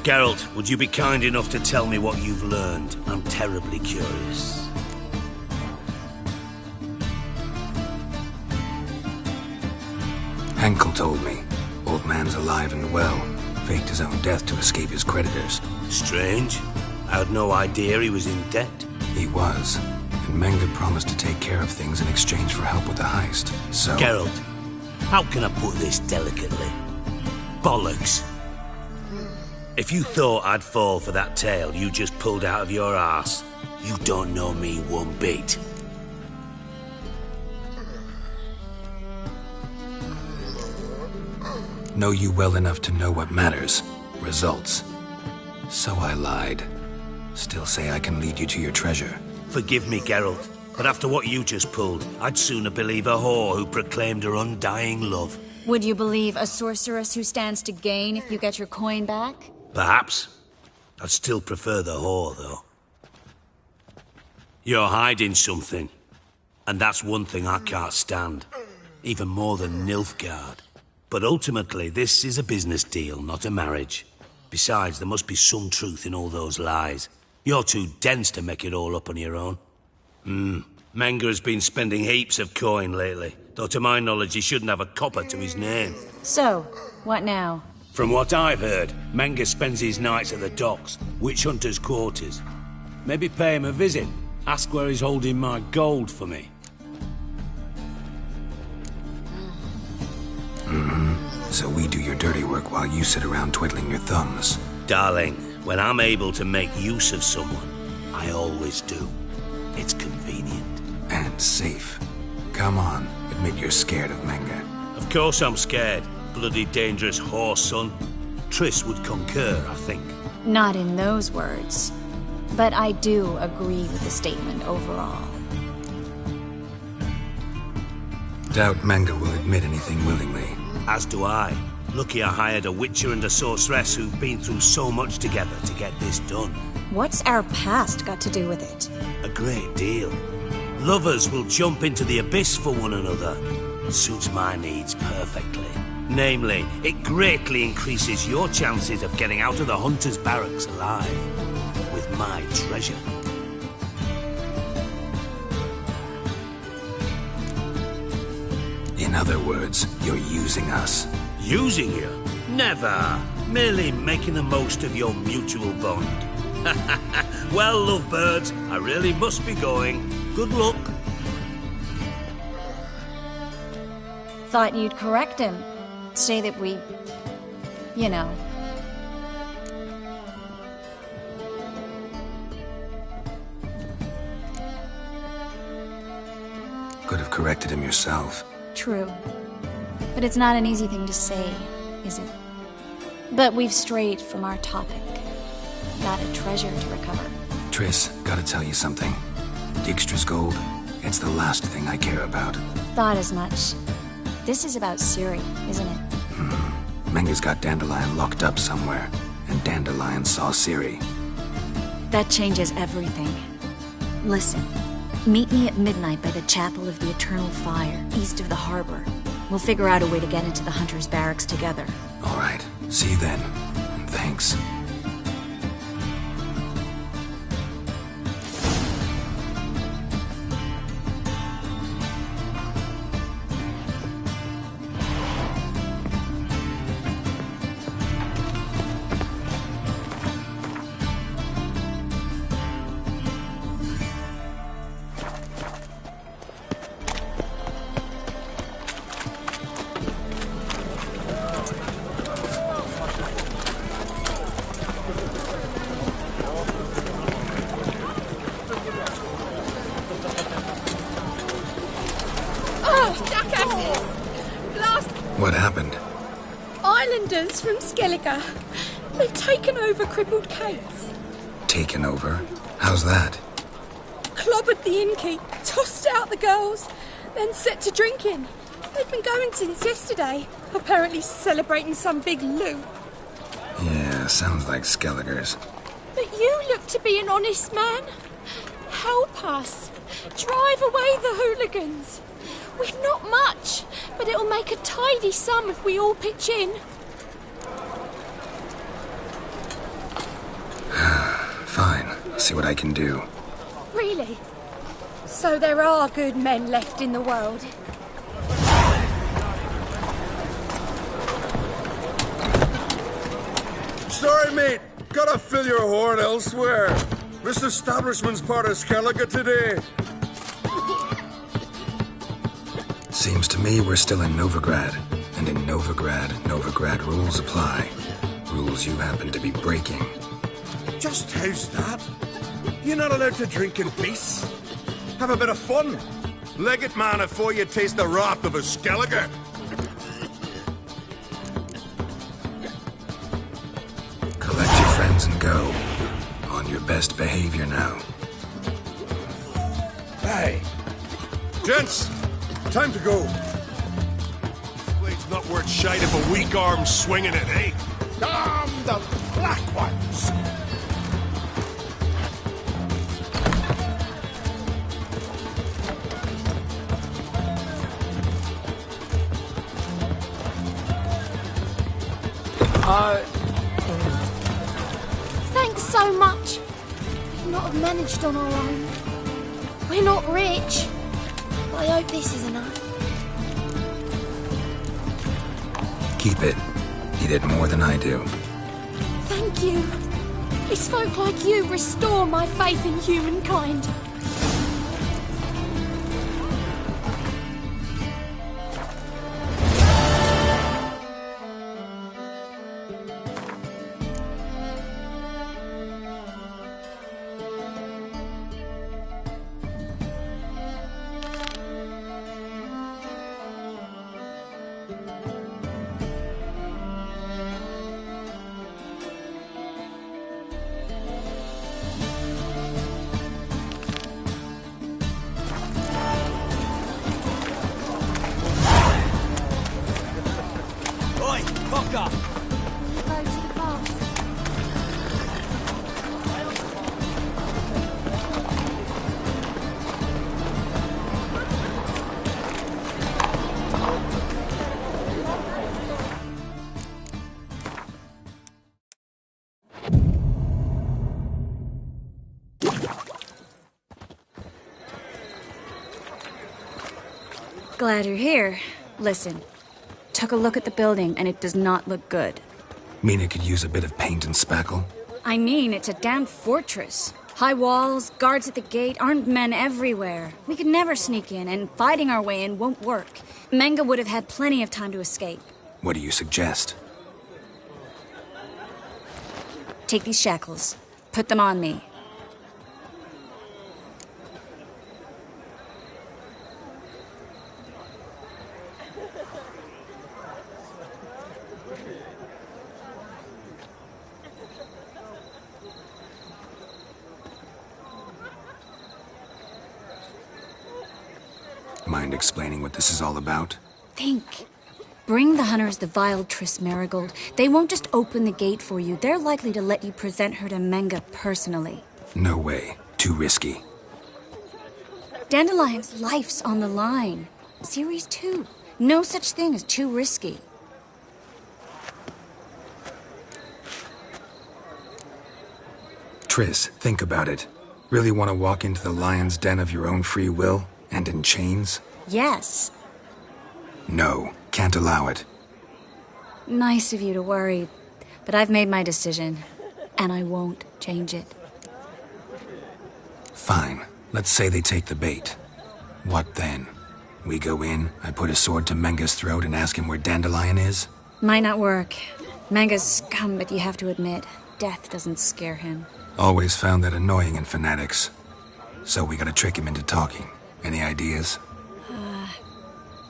Geralt, would you be kind enough to tell me what you've learned? I'm terribly curious. Henkel told me. Old man's alive and well. Faked his own death to escape his creditors. Strange. I had no idea he was in debt. He was. and Manga promised to take care of things in exchange for help with the heist. So... Geralt, how can I put this delicately? Bollocks. If you thought I'd fall for that tale you just pulled out of your arse, you don't know me one bit. Know you well enough to know what matters. Results. So I lied. Still say I can lead you to your treasure. Forgive me, Geralt, but after what you just pulled, I'd sooner believe a whore who proclaimed her undying love. Would you believe a sorceress who stands to gain if you get your coin back? Perhaps. I'd still prefer the whore, though. You're hiding something. And that's one thing I can't stand. Even more than Nilfgaard. But ultimately, this is a business deal, not a marriage. Besides, there must be some truth in all those lies. You're too dense to make it all up on your own. Manga has been spending heaps of coin lately. Though to my knowledge, he shouldn't have a copper to his name. So, what now? From what I've heard, Manga spends his nights at the docks, witch hunters' quarters. Maybe pay him a visit. Ask where he's holding my gold for me. So we do your dirty work while you sit around twiddling your thumbs. Darling, when I'm able to make use of someone, I always do. It's convenient. And safe. Come on, admit you're scared of Manga. Of course I'm scared. Bloody dangerous whore, son. Triss would concur, I think. Not in those words. But I do agree with the statement overall. Doubt Manga will admit anything willingly. As do I. Lucky I hired a witcher and a sorceress who've been through so much together to get this done. What's our past got to do with it? A great deal. Lovers will jump into the abyss for one another. Suits my needs perfectly. Namely, it greatly increases your chances of getting out of the hunter's barracks alive. With my treasure. In other words, you're using us. Using you? Never. Merely making the most of your mutual bond. Well, lovebirds, I really must be going. Good luck. Thought you'd correct him. Say that we... you know... Could have corrected him yourself. True. But it's not an easy thing to say, is it? But we've strayed from our topic. Got a treasure to recover. Triss, gotta tell you something. Dijkstra's gold, it's the last thing I care about. Thought as much. This is about Ciri, isn't it? Manga's got Dandelion locked up somewhere, and Dandelion saw Ciri. That changes everything. Listen, meet me at midnight by the Chapel of the Eternal Fire, east of the harbor. We'll figure out a way to get into the Hunter's Barracks together. All right, see you then, and thanks. What happened? Islanders from Skellige. They've taken over crippled Kate's. Taken over? How's that? Clobbered the innkeep, tossed out the girls, then set to drinking. They've been going since yesterday, apparently celebrating some big loot. Yeah, sounds like Skellige's. But you look to be an honest man. Help us. Drive away the hooligans. We've not much, but it'll make a tidy sum if we all pitch in. Fine, I'll see what I can do. Really? So there are good men left in the world. Sorry, mate. Gotta fill your horn elsewhere. This establishment's part of Skellige today. Seems to me we're still in Novigrad. And in Novigrad rules apply. Rules you happen to be breaking. Just how's that? You're not allowed to drink in peace. Have a bit of fun. Leg it, man, before you taste the wrath of a Skellige. Collect your friends and go. On your best behavior now. Hey. Gents, time to go. This blade's not worth shite if a weak arm's swinging it, eh? Damn the black ones! Thanks so much. We'd not have managed on our own. We're not rich. But I hope this is enough. Keep it. You did more than I do. Thank you. It's folk like you restore my faith in humankind. Fuck off! Go to the boss. Glad you're here. Listen, took a look at the building and it does not look good. Mean it could use a bit of paint and spackle? I mean, it's a damn fortress. High walls, guards at the gate, armed men everywhere. We could never sneak in, and fighting our way in won't work. Menga would have had plenty of time to escape. What do you suggest? Take these shackles. Put them on me. Mind explaining what this is all about? Think. Bring the hunters the vile Triss Marigold. They won't just open the gate for you. They're likely to let you present her to Menga personally. No way. Too risky. Dandelion's life's on the line. Series 2. No such thing as too risky. Triss, think about it. Really want to walk into the lion's den of your own free will? And in chains? Yes. No, can't allow it. Nice of you to worry, but I've made my decision, and I won't change it. Fine. Let's say they take the bait. What then? We go in, I put a sword to Menga's throat and ask him where Dandelion is? Might not work. Menga's scum, but you have to admit, death doesn't scare him. Always found that annoying in fanatics. So we gotta trick him into talking. Any ideas?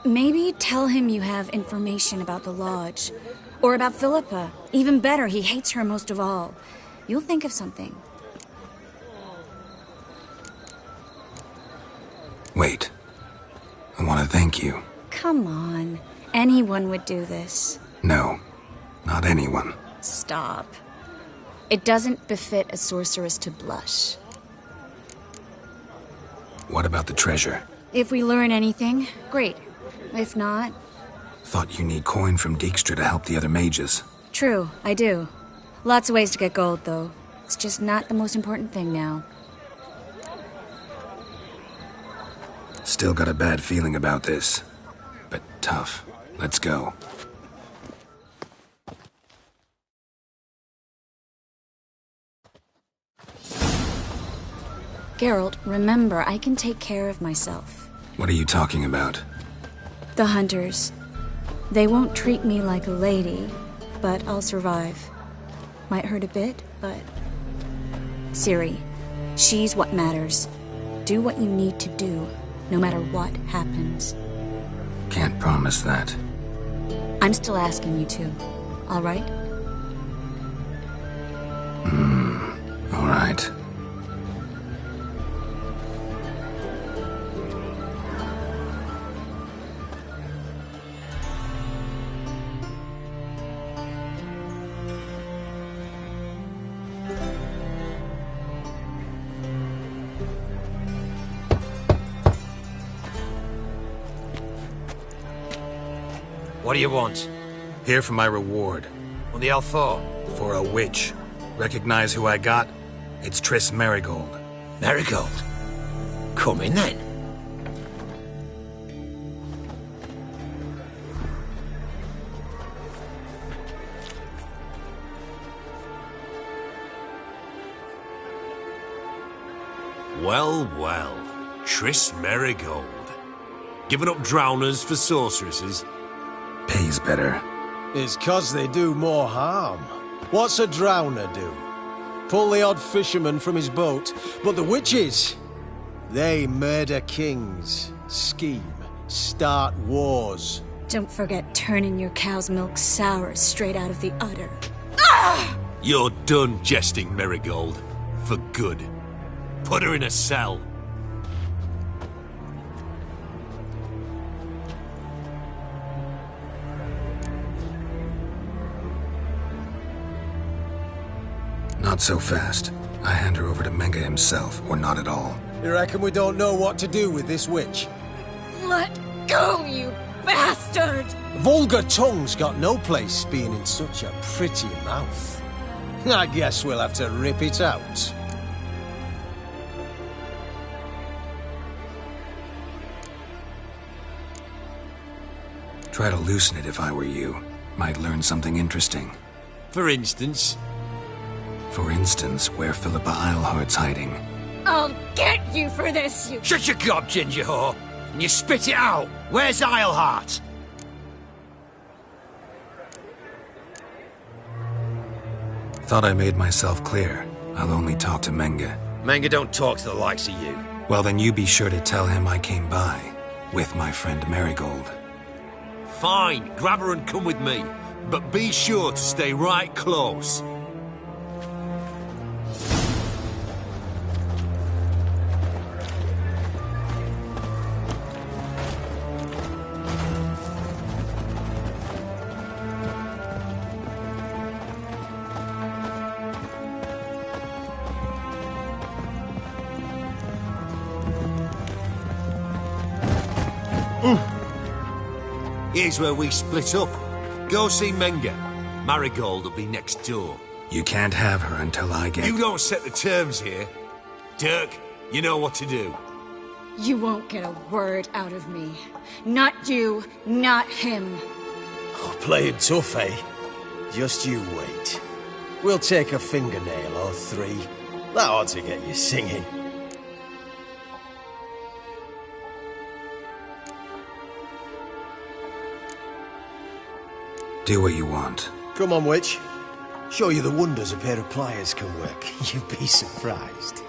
Maybe tell him you have information about the lodge. Or about Philippa. Even better, he hates her most of all. You'll think of something. Wait. I want to thank you. Come on. Anyone would do this. No. Not anyone. Stop. It doesn't befit a sorceress to blush. What about the treasure? If we learn anything, great. If not... Thought you need coin from Dijkstra to help the other mages. True, I do. Lots of ways to get gold, though. It's just not the most important thing now. Still got a bad feeling about this. But tough. Let's go. Geralt, remember, I can take care of myself. What are you talking about? The hunters. They won't treat me like a lady, but I'll survive. Might hurt a bit, but... Ciri, she's what matters. Do what you need to do, no matter what happens. Can't promise that. I'm still asking you to, all right? All right. What do you want? Here for my reward. What the hell for? For a witch. Recognize who I got? It's Triss Merigold. Merigold? Come in then. Well, well. Triss Merigold. Giving up drowners for sorceresses? Pays better. It's 'cause they do more harm. What's a drowner do? Pull the odd fisherman from his boat. But the witches, they murder kings, scheme, start wars. Don't forget turning your cow's milk sour straight out of the udder. You're done jesting, Merigold. For good. Put her in a cell. Not so fast. I hand her over to Menga himself, or not at all. You reckon we don't know what to do with this witch? Let go, you bastard! Vulgar tongue's got no place being in such a pretty mouth. I guess we'll have to rip it out. Try to loosen it if I were you. Might learn something interesting. For instance? For instance, where Philippa Eilhart's hiding. I'll get you for this, you... Shut your gob, ginger whore! And you spit it out! Where's Eilhart? Thought I made myself clear. I'll only talk to Menga. Menga don't talk to the likes of you. Well, then you be sure to tell him I came by. With my friend Merigold. Fine, grab her and come with me. But be sure to stay right close. Here's where we split up. Go see Menga. Marigold will be next door. You can't have her until I get... You don't set the terms here. Dirk, you know what to do. You won't get a word out of me. Not you, not him. Oh, playing tough, eh? Just you wait. We'll take a fingernail or three. That ought to get you singing. Do what you want. Come on, witch. Show you the wonders a pair of pliers can work. You'd be surprised.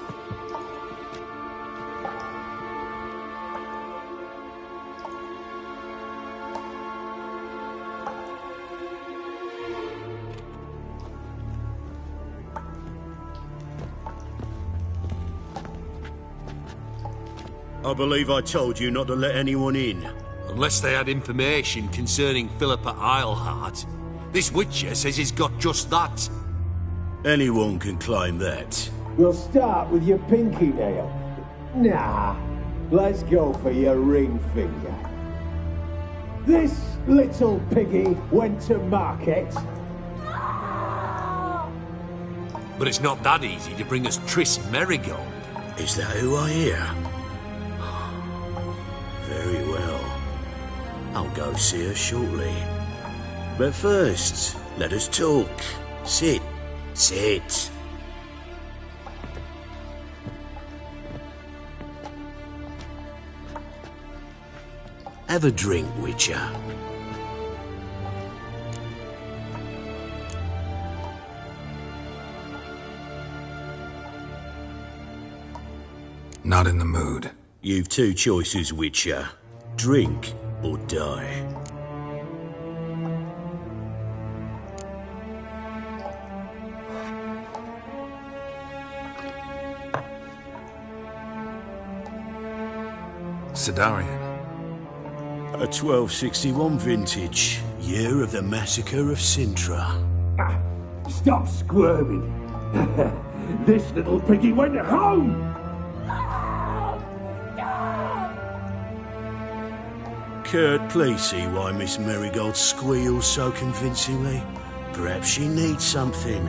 I believe I told you not to let anyone in. Unless they had information concerning Philippa Eilhart. This witcher says he's got just that. Anyone can claim that. We'll start with your pinky nail. Nah, let's go for your ring finger. This little piggy went to market. But it's not that easy to bring us Triss Merigold. Is that who I hear? Very well. I'll go see her shortly. But first, let us talk. Sit. Sit. Have a drink, Witcher. Not in the mood. You've two choices, Witcher. Drink or die. Sidarian. A 1261 vintage, year of the massacre of Sintra. Stop squirming. This little piggy went home! Kurt, please see why Miss Marigold squeals so convincingly. Perhaps she needs something.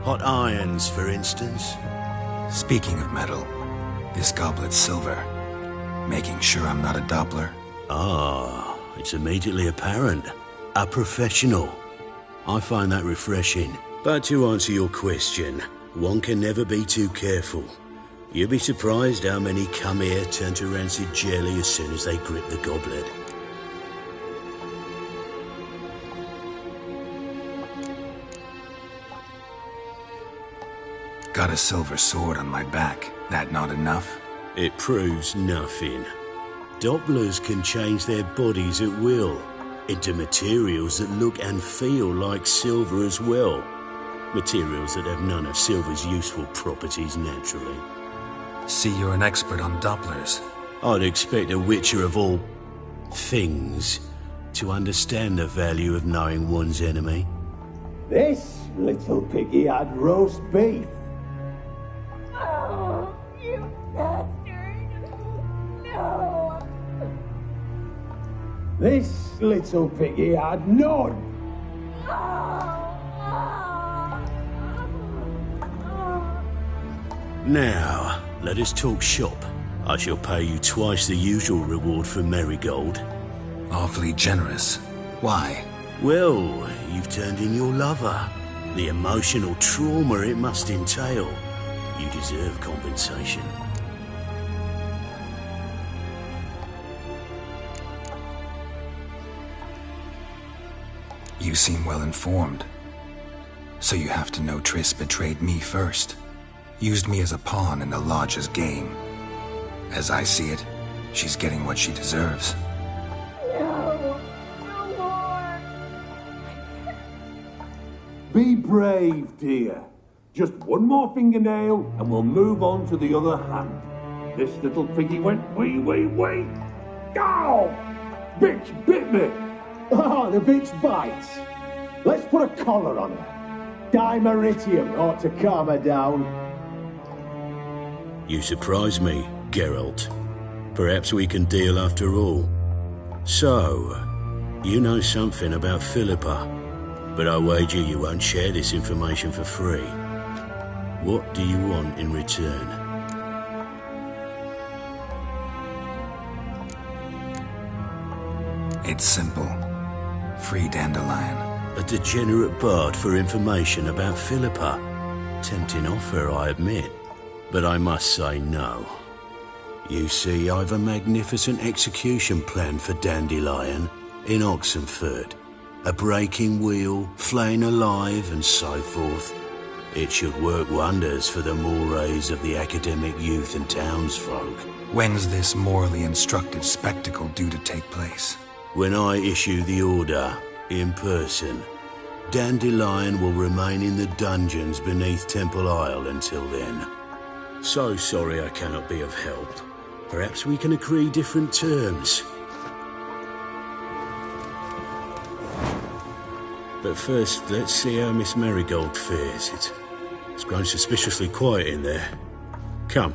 Hot irons, for instance. Speaking of metal, this goblet's silver. Making sure I'm not a Doppler. Ah, it's immediately apparent. A professional. I find that refreshing. But to answer your question, one can never be too careful. You'd be surprised how many come here turn to rancid jelly as soon as they grip the goblet. Got a silver sword on my back. That not enough? It proves nothing. Dopplers can change their bodies at will into materials that look and feel like silver as well. Materials that have none of silver's useful properties naturally. See, you're an expert on Dopplers. I'd expect a witcher of all things to understand the value of knowing one's enemy. This little piggy had roast beef. Oh, you bastard! No! This little piggy had none. Now, let us talk shop. I shall pay you twice the usual reward for Marigold. Awfully generous. Why? Well, you've turned in your lover. The emotional trauma it must entail. You deserve compensation. You seem well informed. So you have to know Triss betrayed me first. Used me as a pawn in the Lodge's game. As I see it, she's getting what she deserves. No! No more! Be brave, dear. Just one more fingernail and we'll move on to the other hand. This little piggy went wee. Ow! Bitch bit me! Ah, the bitch bites. Let's put a collar on her. Dimeritium ought to calm her down. You surprise me, Geralt. Perhaps we can deal after all. So, you know something about Philippa, but I wager you won't share this information for free. What do you want in return? It's simple. Free Dandelion. A degenerate bard for information about Philippa. Tempting offer, I admit, but I must say no. You see, I've a magnificent execution plan for Dandelion in Oxenford. A breaking wheel, flaying alive, and so forth. It should work wonders for the mores of the academic youth and townsfolk. When's this morally instructive spectacle due to take place? When I issue the order, in person, Dandelion will remain in the dungeons beneath Temple Isle until then. So sorry I cannot be of help. Perhaps we can agree different terms. But first, let's see how Miss Marigold fares. It's grown suspiciously quiet in there. Come.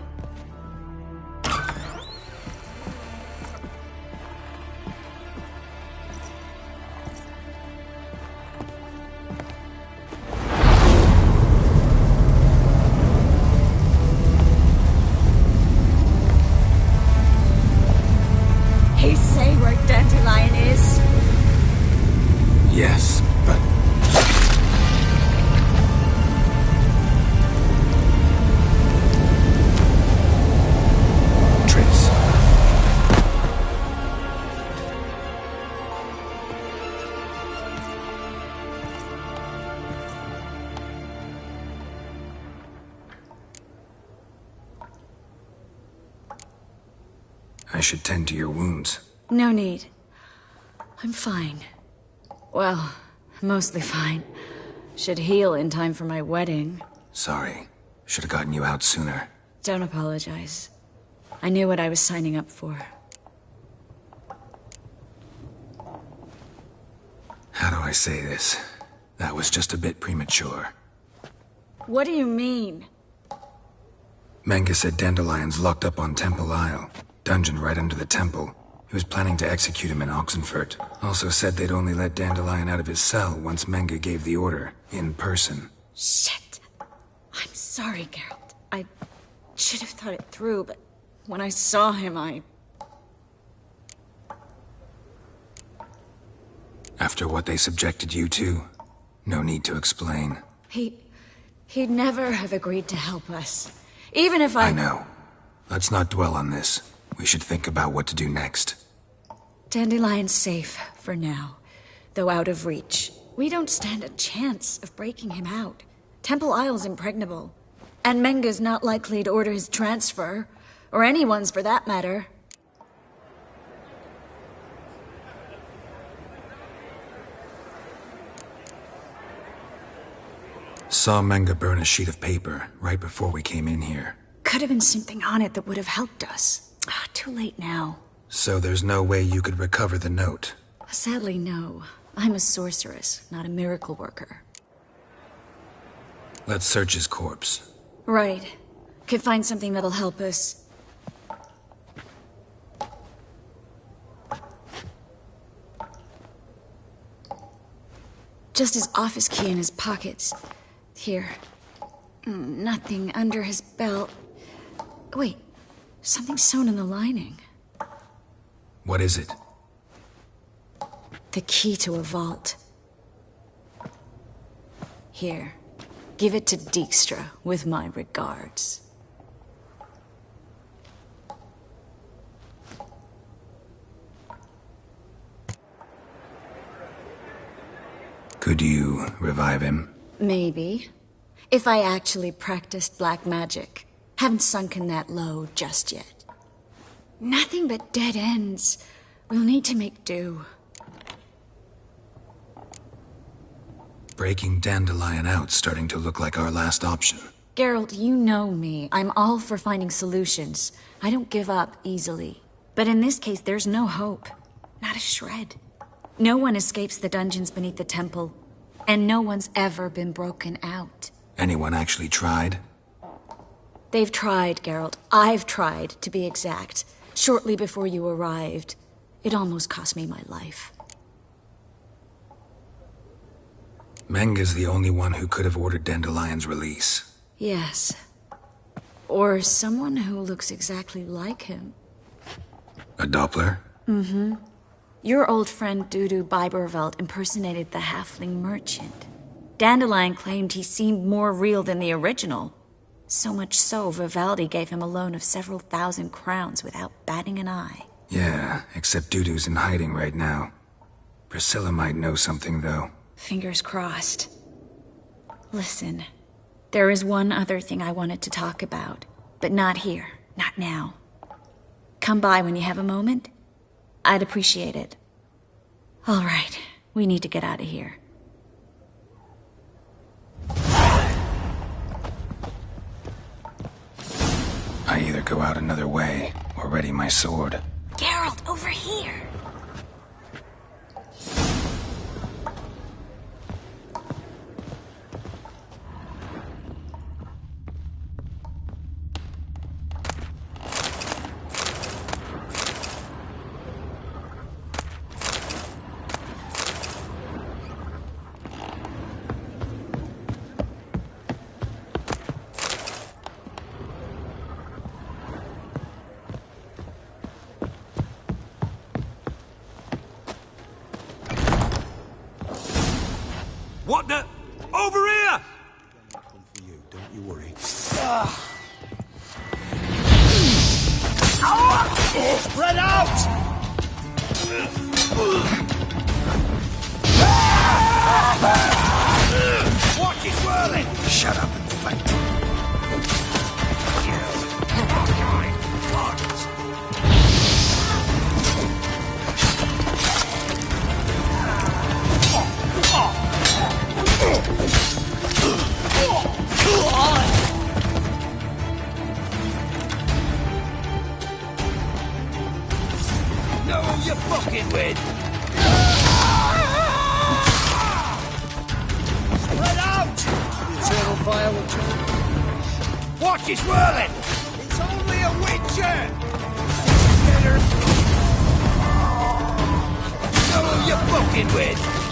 He say where Dandelion is? Yes, but... Triss. I should tend to your wounds. No need. I'm fine. Well, mostly fine. Should heal in time for my wedding. Sorry. Should have gotten you out sooner. Don't apologize. I knew what I was signing up for. How do I say this? That was just a bit premature. What do you mean? Menga said Dandelion's locked up on Temple Isle. Dungeon right under the temple. He was planning to execute him in Oxenfurt. Also said they'd only let Dandelion out of his cell once Menga gave the order, in person. Shit. I'm sorry, Geralt. I should have thought it through, but when I saw him, After what they subjected you to, no need to explain. He'd never have agreed to help us. Even if I know. Let's not dwell on this. We should think about what to do next. Dandelion's safe, for now. Though out of reach. We don't stand a chance of breaking him out. Temple Isle's impregnable. And Menga's not likely to order his transfer. Or anyone's, for that matter. Saw Menga burn a sheet of paper right before we came in here. Could have been something on it that would have helped us. Too late now. So there's no way you could recover the note? Sadly, no. I'm a sorceress, not a miracle worker. Let's search his corpse. Right. Could find something that'll help us. Just his office key in his pockets. Here. Nothing under his belt. Wait. Something sewn in the lining. What is it? The key to a vault. Here. Give it to Dijkstra with my regards. Could you revive him? Maybe. If I actually practiced black magic. Haven't sunken that low just yet. Nothing but dead ends. We'll need to make do. Breaking Dandelion out's starting to look like our last option. Geralt, you know me. I'm all for finding solutions. I don't give up easily. But in this case, there's no hope. Not a shred. No one escapes the dungeons beneath the temple. And no one's ever been broken out. Anyone actually tried? They've tried, Geralt. I've tried, to be exact. Shortly before you arrived. It almost cost me my life. Menga's the only one who could have ordered Dandelion's release. Yes. Or someone who looks exactly like him. A Doppler? Mm-hmm. Your old friend Dudu Biberveld impersonated the halfling merchant. Dandelion claimed he seemed more real than the original. So much so, Vivaldi gave him a loan of several thousand crowns without batting an eye. Yeah, except Dudu's in hiding right now. Priscilla might know something, though. Fingers crossed. Listen, there is one other thing I wanted to talk about, but not here, not now. Come by when you have a moment. I'd appreciate it. All right, we need to get out of here. I either go out another way or ready my sword. Geralt, over here! What the? Over here! Come for you, don't you worry. Spread out! Watch it whirling! Shut up and fight. you fucking with? Split out! The eternal fire will turn. Watch, it's whirling! It's only a witcher! Who you fucking with?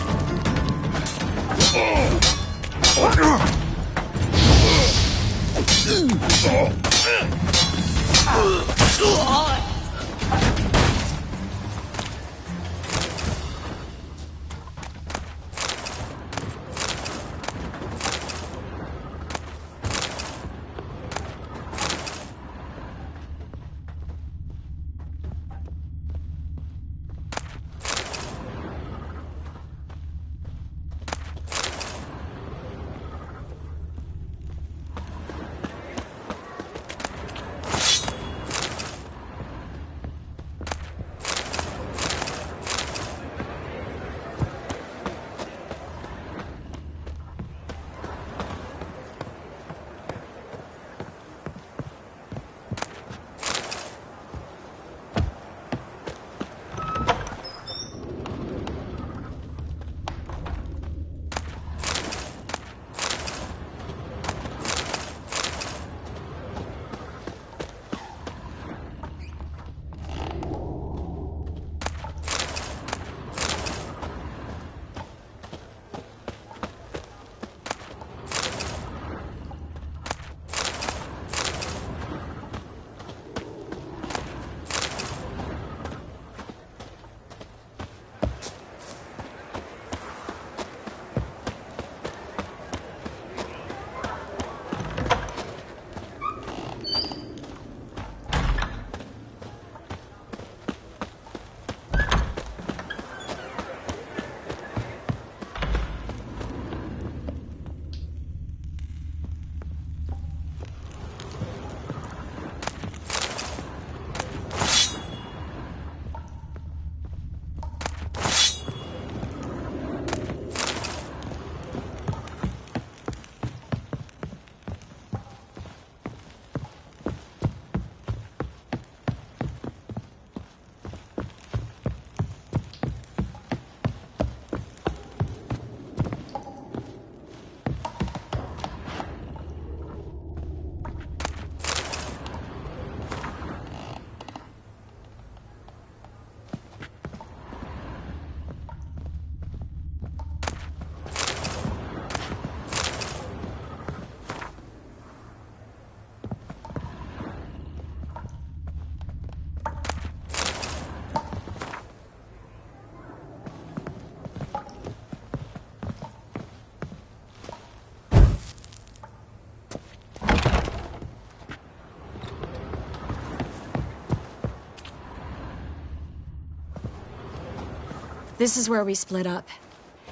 This is where we split up.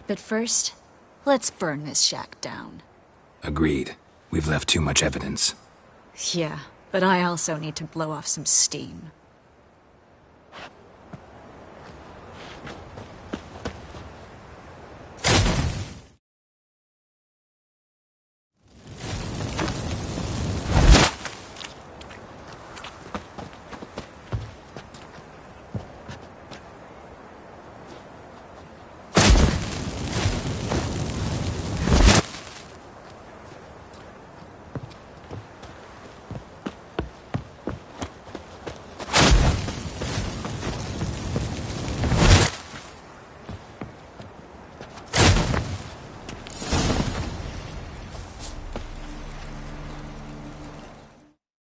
But first, let's burn this shack down. Agreed. We've left too much evidence. Yeah, but I also need to blow off some steam.